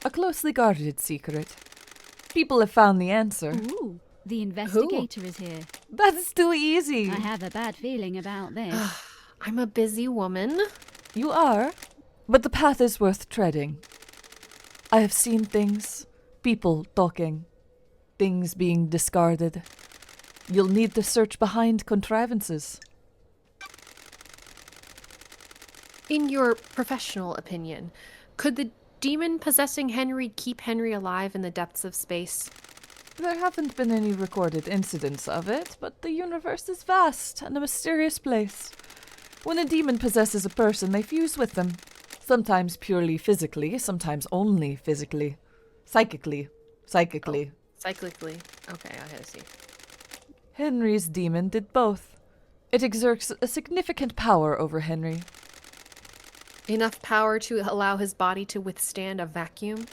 A closely guarded secret. People have found the answer. Ooh, the investigator is here. That's too easy. I have a bad feeling about this. I'm a busy woman. You are, but the path is worth treading. I have seen things, people talking, things being discarded. You'll need to search behind contrivances. In your professional opinion, could the demon possessing Henry keep Henry alive in the depths of space? There haven't been any recorded incidents of it, but the universe is vast and a mysterious place. When a demon possesses a person, they fuse with them. Sometimes purely physically, sometimes only physically. Psychically. Cyclically. Okay, I gotta see. Henry's demon did both. It exerts a significant power over Henry. Enough power to allow his body to withstand a vacuum?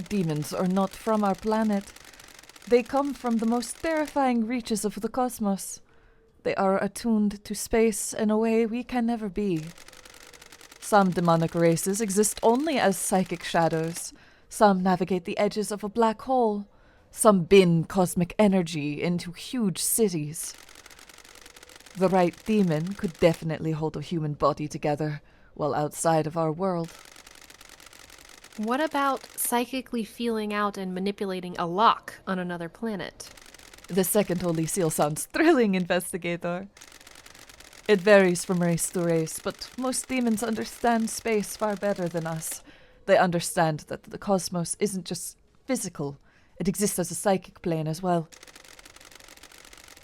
Demons are not from our planet. They come from the most terrifying reaches of the cosmos. They are attuned to space in a way we can never be. Some demonic races exist only as psychic shadows. Some navigate the edges of a black hole. Some bin cosmic energy into huge cities. The right demon could definitely hold a human body together while outside of our world. What about psychically feeling out and manipulating a lock on another planet? The second holy seal sounds thrilling, investigator. It varies from race to race, but most demons understand space far better than us. They understand that the cosmos isn't just physical, it exists as a psychic plane as well.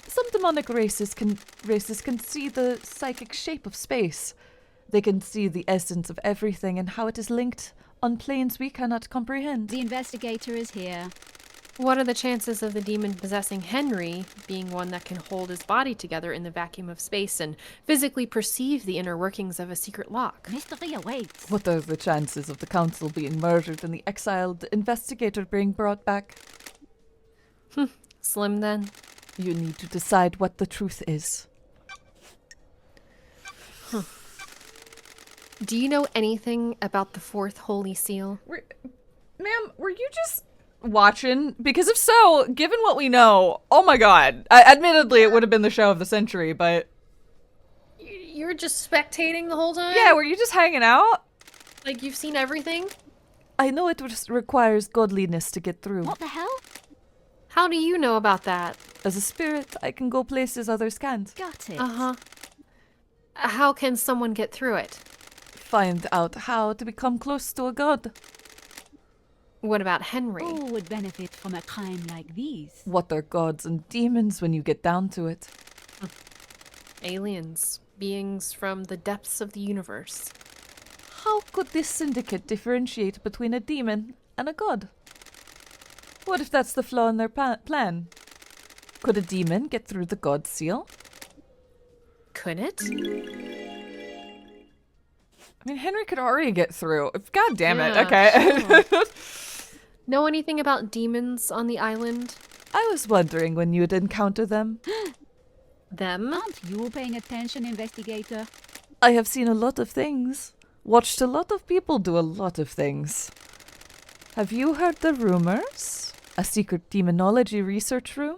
Some demonic races can see the psychic shape of space. They can see the essence of everything and how it is linked on planes we cannot comprehend. The investigator is here. What are the chances of the demon possessing Henry being one that can hold his body together in the vacuum of space and physically perceive the inner workings of a secret lock? Mystery awaits. What are the chances of the council being murdered and the exiled investigator being brought back? Slim, then? You need to decide what the truth is. Do you know anything about the fourth holy seal? Ma'am, were you just watching? Because if so, given what we know, oh my god. Admittedly, it would have been the show of the century, but... You're just spectating the whole time? Yeah, were you just hanging out? Like, you've seen everything? I know it requires godliness to get through. What the hell? How do you know about that? As a spirit, I can go places others can't. Got it. Uh-huh. How can someone get through it? Find out how to become close to a god. What about Henry? Who would benefit from a crime like these? What are gods and demons when you get down to it? Aliens. Beings from the depths of the universe. How could this syndicate differentiate between a demon and a god? What if that's the flaw in their plan? Could a demon get through the god seal? Could it? I mean, Henry could already get through. God damn it. Yeah, Okay. Know anything about demons on the island? I was wondering when you'd encounter them. Them? Aren't you paying attention, investigator? I have seen a lot of things. Watched a lot of people do a lot of things. Have you heard the rumors? A secret demonology research room?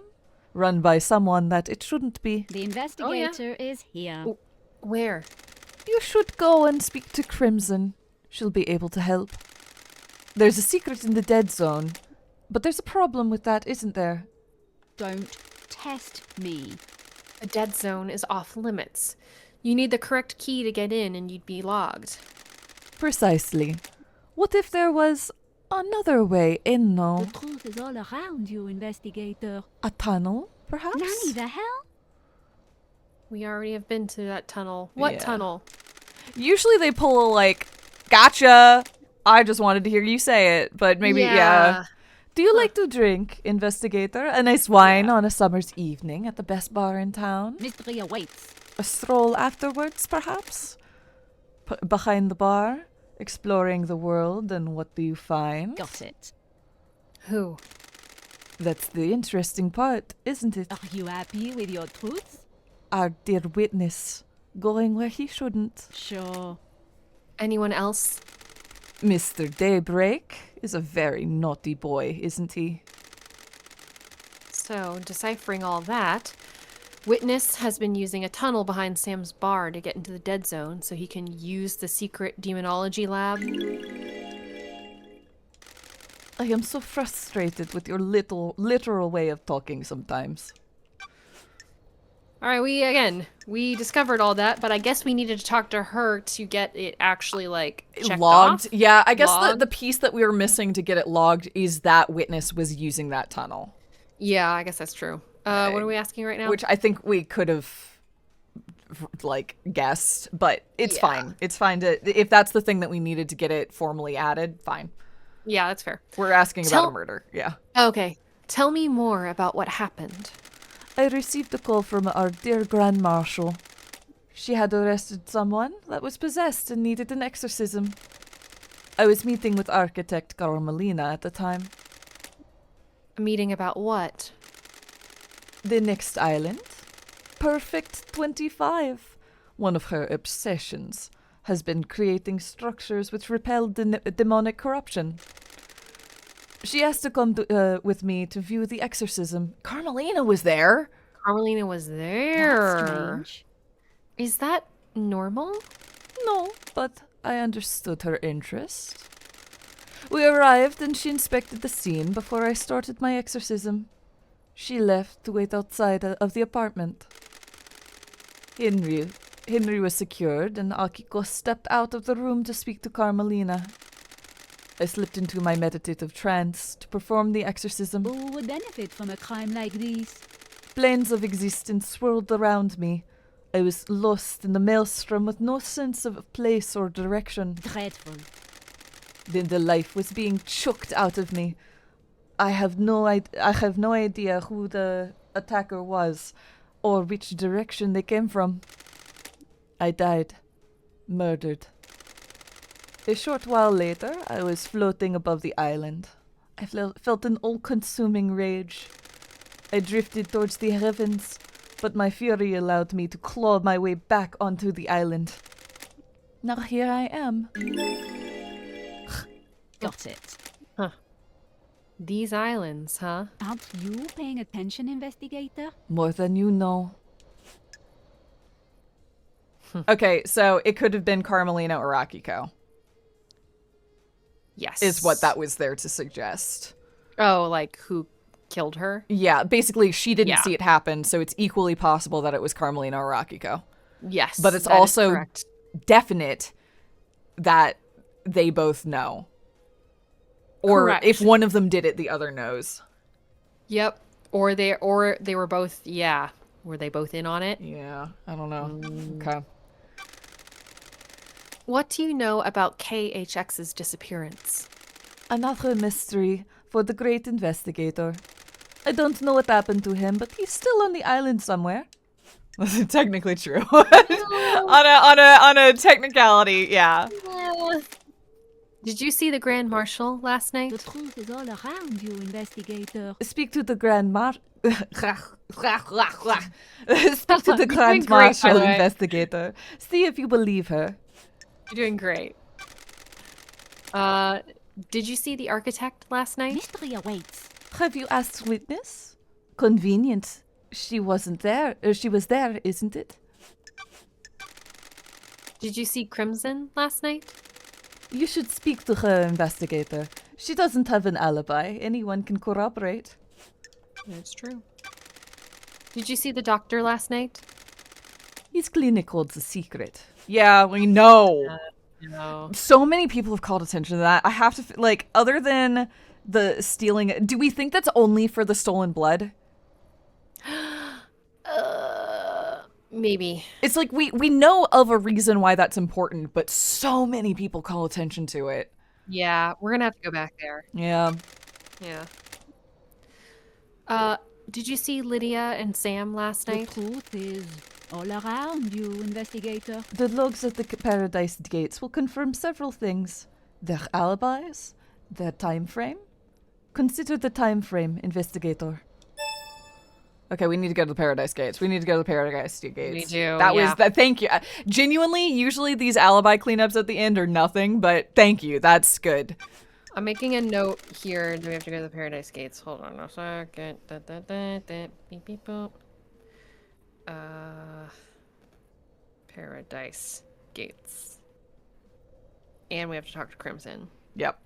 Run by someone that it shouldn't be. The investigator is here. Oh. Where? You should go and speak to Crimson. She'll be able to help. There's a secret in the dead zone. But there's a problem with that, isn't there? Don't test me. A dead zone is off limits. You need the correct key to get in and you'd be logged. Precisely. What if there was another way in, though? The truth is all around you, investigator. A tunnel, perhaps? Nanny, the hell? We already have been to that tunnel. What Yeah. tunnel? Usually they pull a, like, gotcha! I just wanted to hear you say it, but maybe, yeah. Do you like to drink, investigator? A nice wine on a summer's evening at the best bar in town? Mystery awaits. A stroll afterwards, perhaps? Behind the bar? Exploring the world, and what do you find? Got it. Who? That's the interesting part, isn't it? Are you happy with your truths? Our dear witness, going where he shouldn't. Sure. Anyone else? Mr. Daybreak is a very naughty boy, isn't he? So, deciphering all that, Witness has been using a tunnel behind Sam's bar to get into the dead zone so he can use the secret demonology lab. I am so frustrated with your literal way of talking sometimes. Alright, we discovered all that, but I guess we needed to talk to her to get it actually, like, checked Logged? off. Yeah, I guess Logged? the piece that we were missing to get it logged is that Witness was using that tunnel. Yeah, I guess that's true. What are we asking right now? Which I think we could have, like, guessed, but it's Yeah. fine. It's fine to, if that's the thing that we needed to get it formally added, fine. Yeah, that's fair. We're asking about a murder, yeah. Okay, tell me more about what happened. I received a call from our dear Grand Marshal. She had arrested someone that was possessed and needed an exorcism. I was meeting with architect Carmelina at the time. A meeting about what? The next island? Perfect 25. One of her obsessions has been creating structures which repel demonic corruption. She asked to come with me to view the exorcism. Carmelina was there. Carmelina was That's there. strange. Is that normal? No, but I understood her interest. We arrived and she inspected the scene before I started my exorcism. She left to wait outside of the apartment. Henry was secured and Akiko stepped out of the room to speak to Carmelina. I slipped into my meditative trance to perform the exorcism. Who would benefit from a crime like this? Planes of existence swirled around me. I was lost in the maelstrom with no sense of place or direction. Dreadful. Then the life was being chucked out of me. I have no idea who the attacker was or which direction they came from. I died. Murdered. A short while later, I was floating above the island. I felt an all-consuming rage. I drifted towards the heavens, but my fury allowed me to claw my way back onto the island. Now here I am. Got it. These islands, huh? Aren't you paying attention, investigator? More than you know. Okay, so it could have been Carmelina or Akiko, Yes. is what that was there to suggest. Oh, like who killed her? Yeah, basically she didn't Yeah. see it happen, so it's equally possible that it was Carmelina or Akiko. Yes. But it's that is also correct. definite that they both know. Or Correct. if one of them did it, the other knows. Yep. Or they were both, yeah. Were they both in on it? Yeah, I don't know. Okay. What do you know about K.HX's disappearance? Another mystery for the great investigator. I don't know what happened to him, but he's still on the island somewhere. Technically true. on a technicality, yeah. Did you see the Grand Marshal last The night? truth is all around you, investigator. Speak to the Grand Speak to the You're Grand doing great, by Marshal the way. investigator. See if you believe her. You're doing great. Did you see the architect last night? Mystery awaits. Have you asked witness? Convenient. She wasn't there. She was there, isn't it? Did you see Crimson last night? You should speak to her, investigator. She doesn't have an alibi. Anyone can corroborate. That's true. Did you see the doctor last night? His clinic holds a secret. Yeah, we know. No. So many people have called attention to that. I have to, like, other than the stealing, do we think that's only for the stolen blood? Maybe. It's like we know of a reason why that's important, but so many people call attention to it. Yeah, we're gonna have to go back there. Yeah. Yeah. Did you see Lydia and Sam last The night? truth is all around you, investigator. The logs at the Paradise Gates will confirm several things. Their alibis, their time frame. Consider the time frame, investigator. Okay, we need to go to the Paradise Gates. We need to go to the Paradise Gates. We do, That yeah. was that. Thank you. Genuinely, usually these alibi cleanups at the end are nothing, but thank you. That's good. I'm making a note here. Do we have to go to the Paradise Gates? Hold on a second. Beep, beep, boop. Paradise Gates. And we have to talk to Crimson. Yep.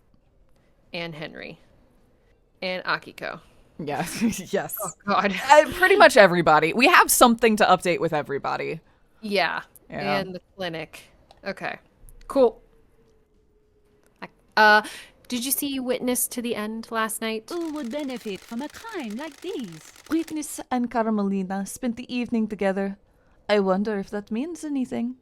And Henry. And Akiko. Yeah. Yes. Oh, God. Pretty much everybody. We have something to update with everybody. Yeah. Yeah. And the clinic. Okay. Cool. Did you see Witness to the End last night? Who would benefit from a crime like these? Witness and Carmelina spent the evening together. I wonder if that means anything.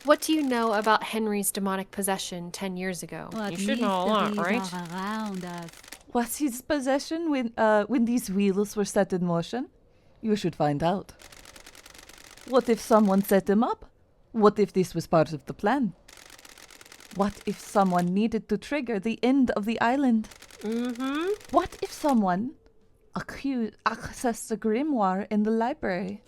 What do you know about Henry's demonic possession 10 years ago? What You should know a lot, mysteries right? are around us. Was his possession when these wheels were set in motion? You should find out. What if someone set him up? What if this was part of the plan? What if someone needed to trigger the end of the island? Mm-hmm. What if someone accessed the grimoire in the library?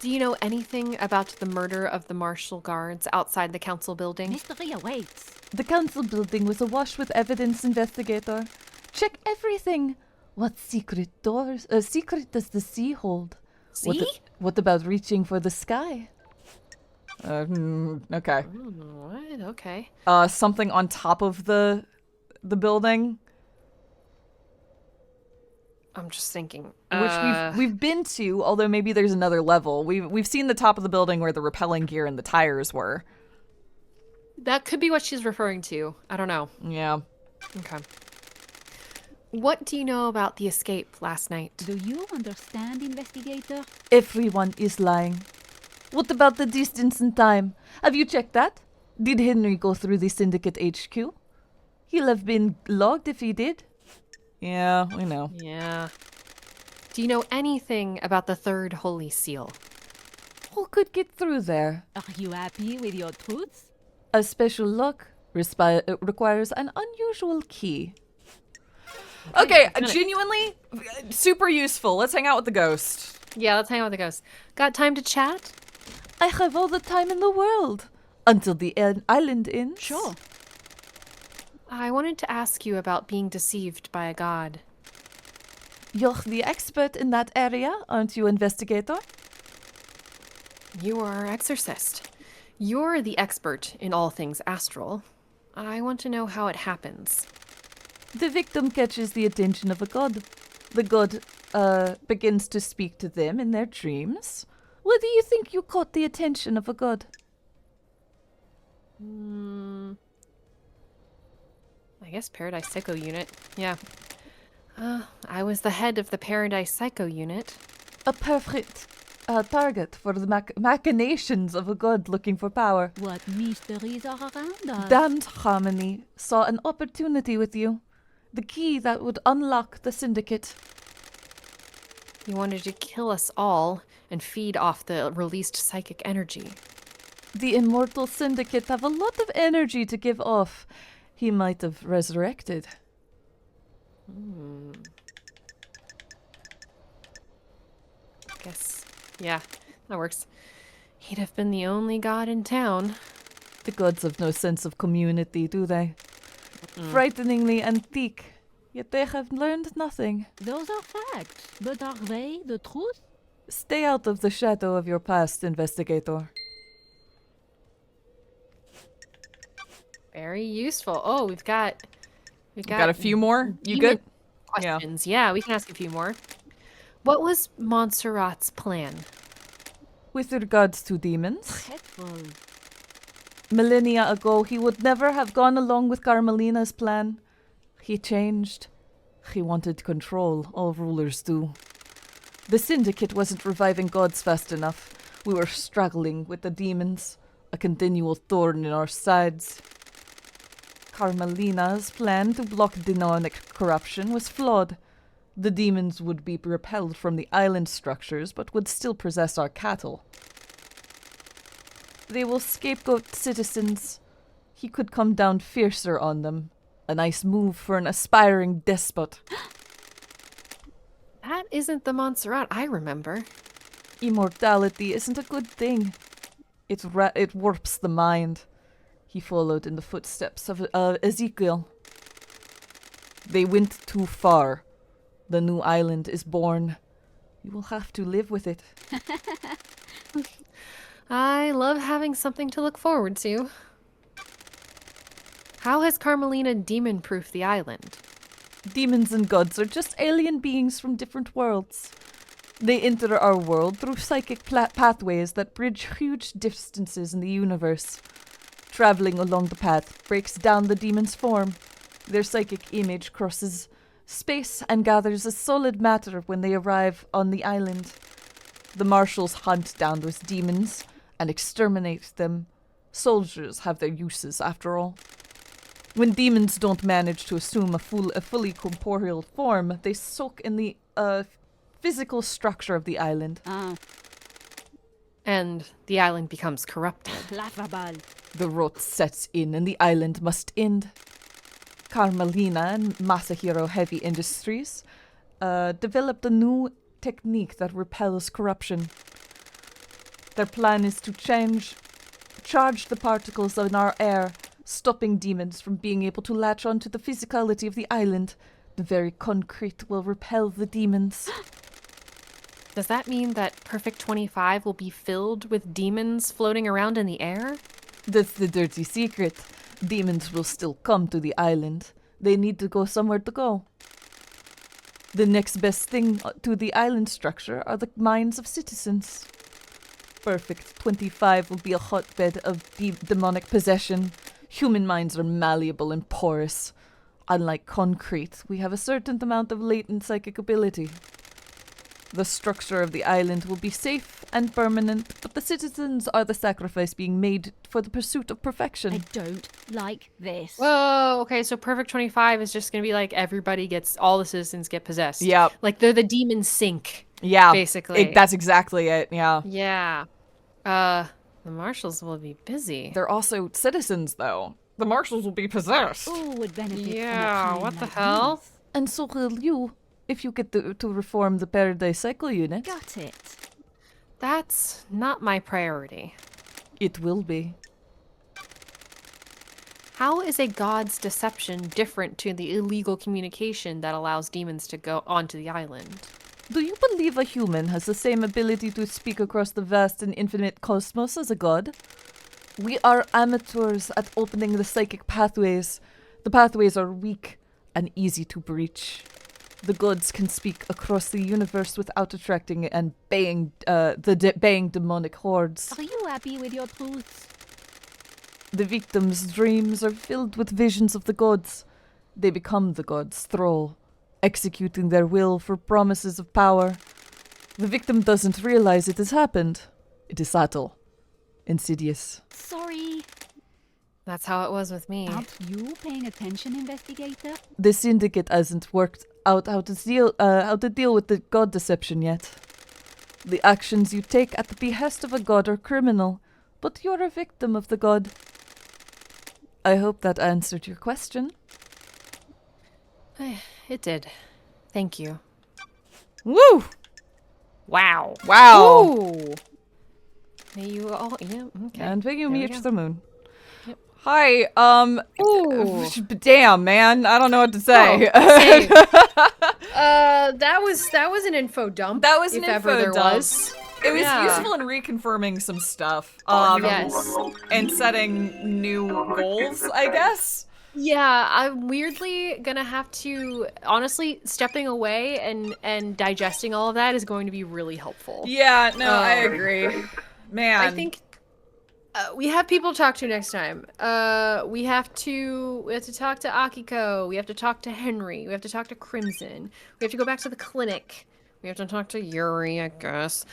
Do you know anything about the murder of the martial guards outside the council building? Mystery awaits. The council building was awash with evidence, investigator. Check everything. What secret does the sea hold? See? What about reaching for the sky? Okay. What? Okay. Something on top of the building, I'm just thinking. which we've been to. Although maybe there's another level. We've seen the top of the building where the rappelling gear and the tires were. That could be what she's referring to. I don't know. Yeah. Okay. What do you know about the escape last night? Do you understand, investigator? Everyone is lying. What about the distance and time? Have you checked that? Did Henry go through the Syndicate HQ? He'll have been logged if he did. Yeah, we know. Yeah. Do you know anything about the third holy seal? Who could get through there? Are you happy with your truths? A special lock requires an unusual key. Okay, genuinely, super useful. Let's hang out with the ghost. Yeah, let's hang out with the ghost. Got time to chat? I have all the time in the world. Until the island ends. Sure. I wanted to ask you about being deceived by a god. You're the expert in that area, aren't you, investigator? You are exorcist. You're the expert in all things astral. I want to know how it happens. The victim catches the attention of a god. The god begins to speak to them in their dreams. What do you think you caught the attention of a god? I guess Paradise Psycho Unit. Yeah. I was the head of the Paradise Psycho Unit. A perfect a target for the machinations of a god looking for power. What mysteries are around us? Damned Harmony saw an opportunity with you. The key that would unlock the syndicate. He wanted to kill us all and feed off the released psychic energy. The immortal syndicate have a lot of energy to give off. He might have resurrected. Guess, yeah, that works. He'd have been the only god in town. The gods have no sense of community, do they? Frighteningly antique, yet they have learned nothing. Those are facts, but are they the truth? Stay out of the shadow of your past, investigator. Very useful. Oh, we've got Got a few more? You demon good? questions. Yeah, we can ask a few more. What was Montserrat's plan? With regards to demons, Dreadful. millennia ago he would never have gone along with Carmelina's plan. He changed. He wanted control, all rulers do. The syndicate wasn't reviving gods fast enough. We were struggling with the demons, a continual thorn in our sides. Carmelina's plan to block demonic corruption was flawed. The demons would be repelled from the island structures, but would still possess our cattle. They will scapegoat citizens. He could come down fiercer on them. A nice move for an aspiring despot. That isn't the Montserrat I remember. Immortality isn't a good thing. It warps the mind. He followed in the footsteps of Ezekiel. They went too far. The new island is born. You will have to live with it. I love having something to look forward to. How has Carmelina demon-proofed the island? Demons and gods are just alien beings from different worlds. They enter our world through psychic pathways that bridge huge distances in the universe. Traveling along the path breaks down the demon's form. Their psychic image crosses space and gathers as solid matter when they arrive on the island. The marshals hunt down those demons and exterminate them. Soldiers have their uses, after all. When demons don't manage to assume a fully corporeal form, they soak in the physical structure of the island. Ah, And the island becomes corrupted. laughable. The rot sets in and the island must end. Carmelina and Masahiro Heavy Industries developed a new technique that repels corruption. Their plan is to charge the particles in our air, stopping demons from being able to latch onto the physicality of the island. The very concrete will repel the demons. Does that mean that Perfect 25 will be filled with demons floating around in the air? That's the dirty secret. Demons will still come to the island. They need to go somewhere to go. The next best thing to the island structure are the minds of citizens. Perfect 25 will be a hotbed of demonic possession. Human minds are malleable and porous. Unlike concrete, we have a certain amount of latent psychic ability. The structure of the island will be safe and permanent, but the citizens are the sacrifice being made for the pursuit of perfection. I don't like this. Whoa, okay, so Perfect 25 is just gonna be like all the citizens get possessed. Yep. Like they're the demon sink. Yeah, basically. that's exactly it, yeah. Yeah. The marshals will be busy. They're also citizens, though. The marshals will be possessed. Who would benefit from a Yeah, crime what the like hell? this? And so will you, if you get to reform the Paradise Cycle unit. Got it. That's not my priority. It will be. How is a god's deception different to the illegal communication that allows demons to go onto the island? Do you believe a human has the same ability to speak across the vast and infinite cosmos as a god? We are amateurs at opening the psychic pathways. The pathways are weak and easy to breach. The gods can speak across the universe without attracting and baying demonic hordes. Are you happy with your truths? The victims' dreams are filled with visions of the gods. They become the gods' thrall, executing their will for promises of power. The victim doesn't realize it has happened. It is subtle. Insidious. Sorry. That's how it was with me. Aren't you paying attention, investigator? The syndicate hasn't worked out how to deal with the god deception yet. The actions you take at the behest of a god are criminal, but you're a victim of the god. I hope that answered your question. It did. Thank you. Woo! Wow. Wow! Ooh. May you all, yeah, okay. And may you There we reach go. the moon. Yep. Hi, Ooh. damn, man. I don't know what to say. Oh, same. That was an info dump. That was an if ever info there dump. was. It was Yeah. useful in reconfirming some stuff. Yes. And setting new goals, I guess. Yeah, I'm weirdly gonna have to, honestly, stepping away and digesting all of that is going to be really helpful. Yeah, no, I agree. Man. I think we have people to talk to next time. We have to talk to Akiko. We have to talk to Henry. We have to talk to Crimson. We have to go back to the clinic. We have to talk to Yuri, I guess.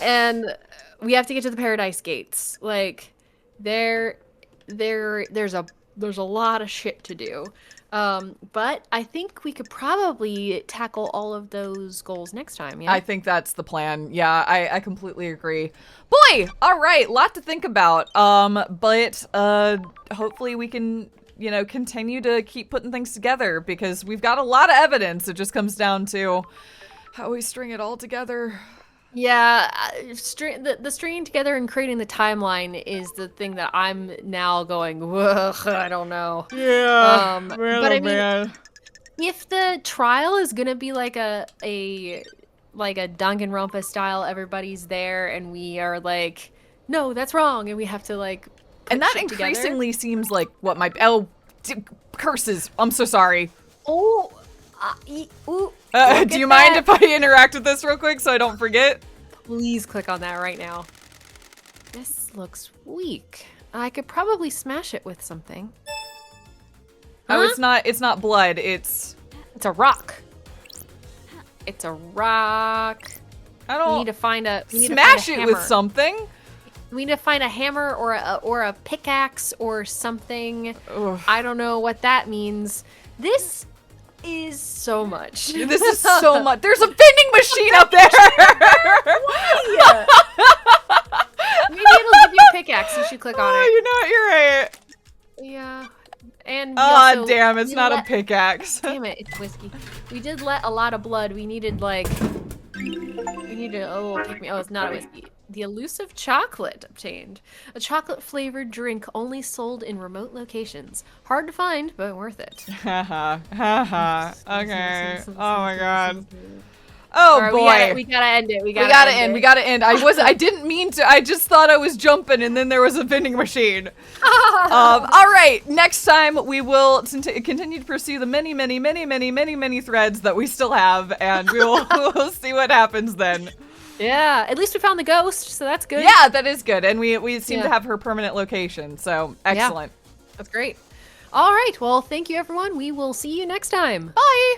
And we have to get to the Paradise Gates. Like, there's a lot of shit to do. But I think we could probably tackle all of those goals next time, yeah? I think that's the plan. Yeah, I completely agree. Boy, all right, lot to think about. But hopefully we can, continue to keep putting things together because we've got a lot of evidence. It just comes down to how we string it all together. Yeah, the stringing together and creating the timeline is the thing that I'm now going, ugh, I don't know. Yeah, but I mean, if the trial is gonna be like a Danganronpa style, everybody's there and we are like, no, that's wrong, and we have to like put And that shit together. increasingly seems like what my curses. I'm so sorry. Oh, ooh. Do you mind if I interact with this real quick so I don't forget? Please click on that right now. This looks weak. I could probably smash it with something. Oh, Huh? it's not blood. It's It's a rock. It's a rock. I We don't need to find a smash it with hammer. something. We need to find a hammer or a pickaxe or something. Ugh. I don't know what that means. This is so much. This is so much. There's a vending machine up there. Maybe it'll give you a pickaxe. You should click on it. You're right. Yeah. And we Ah, also- damn, it's we not a let- pickaxe. Damn it, it's whiskey. We did let a lot of blood. We needed a little pick me. Oh, it's not a whiskey. The elusive chocolate obtained. A chocolate flavored drink only sold in remote locations. Hard to find, but worth it. Haha. Haha. Okay. Oh my god. Oh All right, boy. we gotta end it. We gotta end. We gotta end. I didn't mean to. I just thought I was jumping, and then there was a vending machine. All right. Next time we will continue to pursue the many threads that we still have, and we'll see what happens then. Yeah, at least we found the ghost, so that's good. Yeah, that is good, and we seem to Yeah. have her permanent location. So excellent. That's great. All right, well, thank you, everyone. We will see you next time. Bye.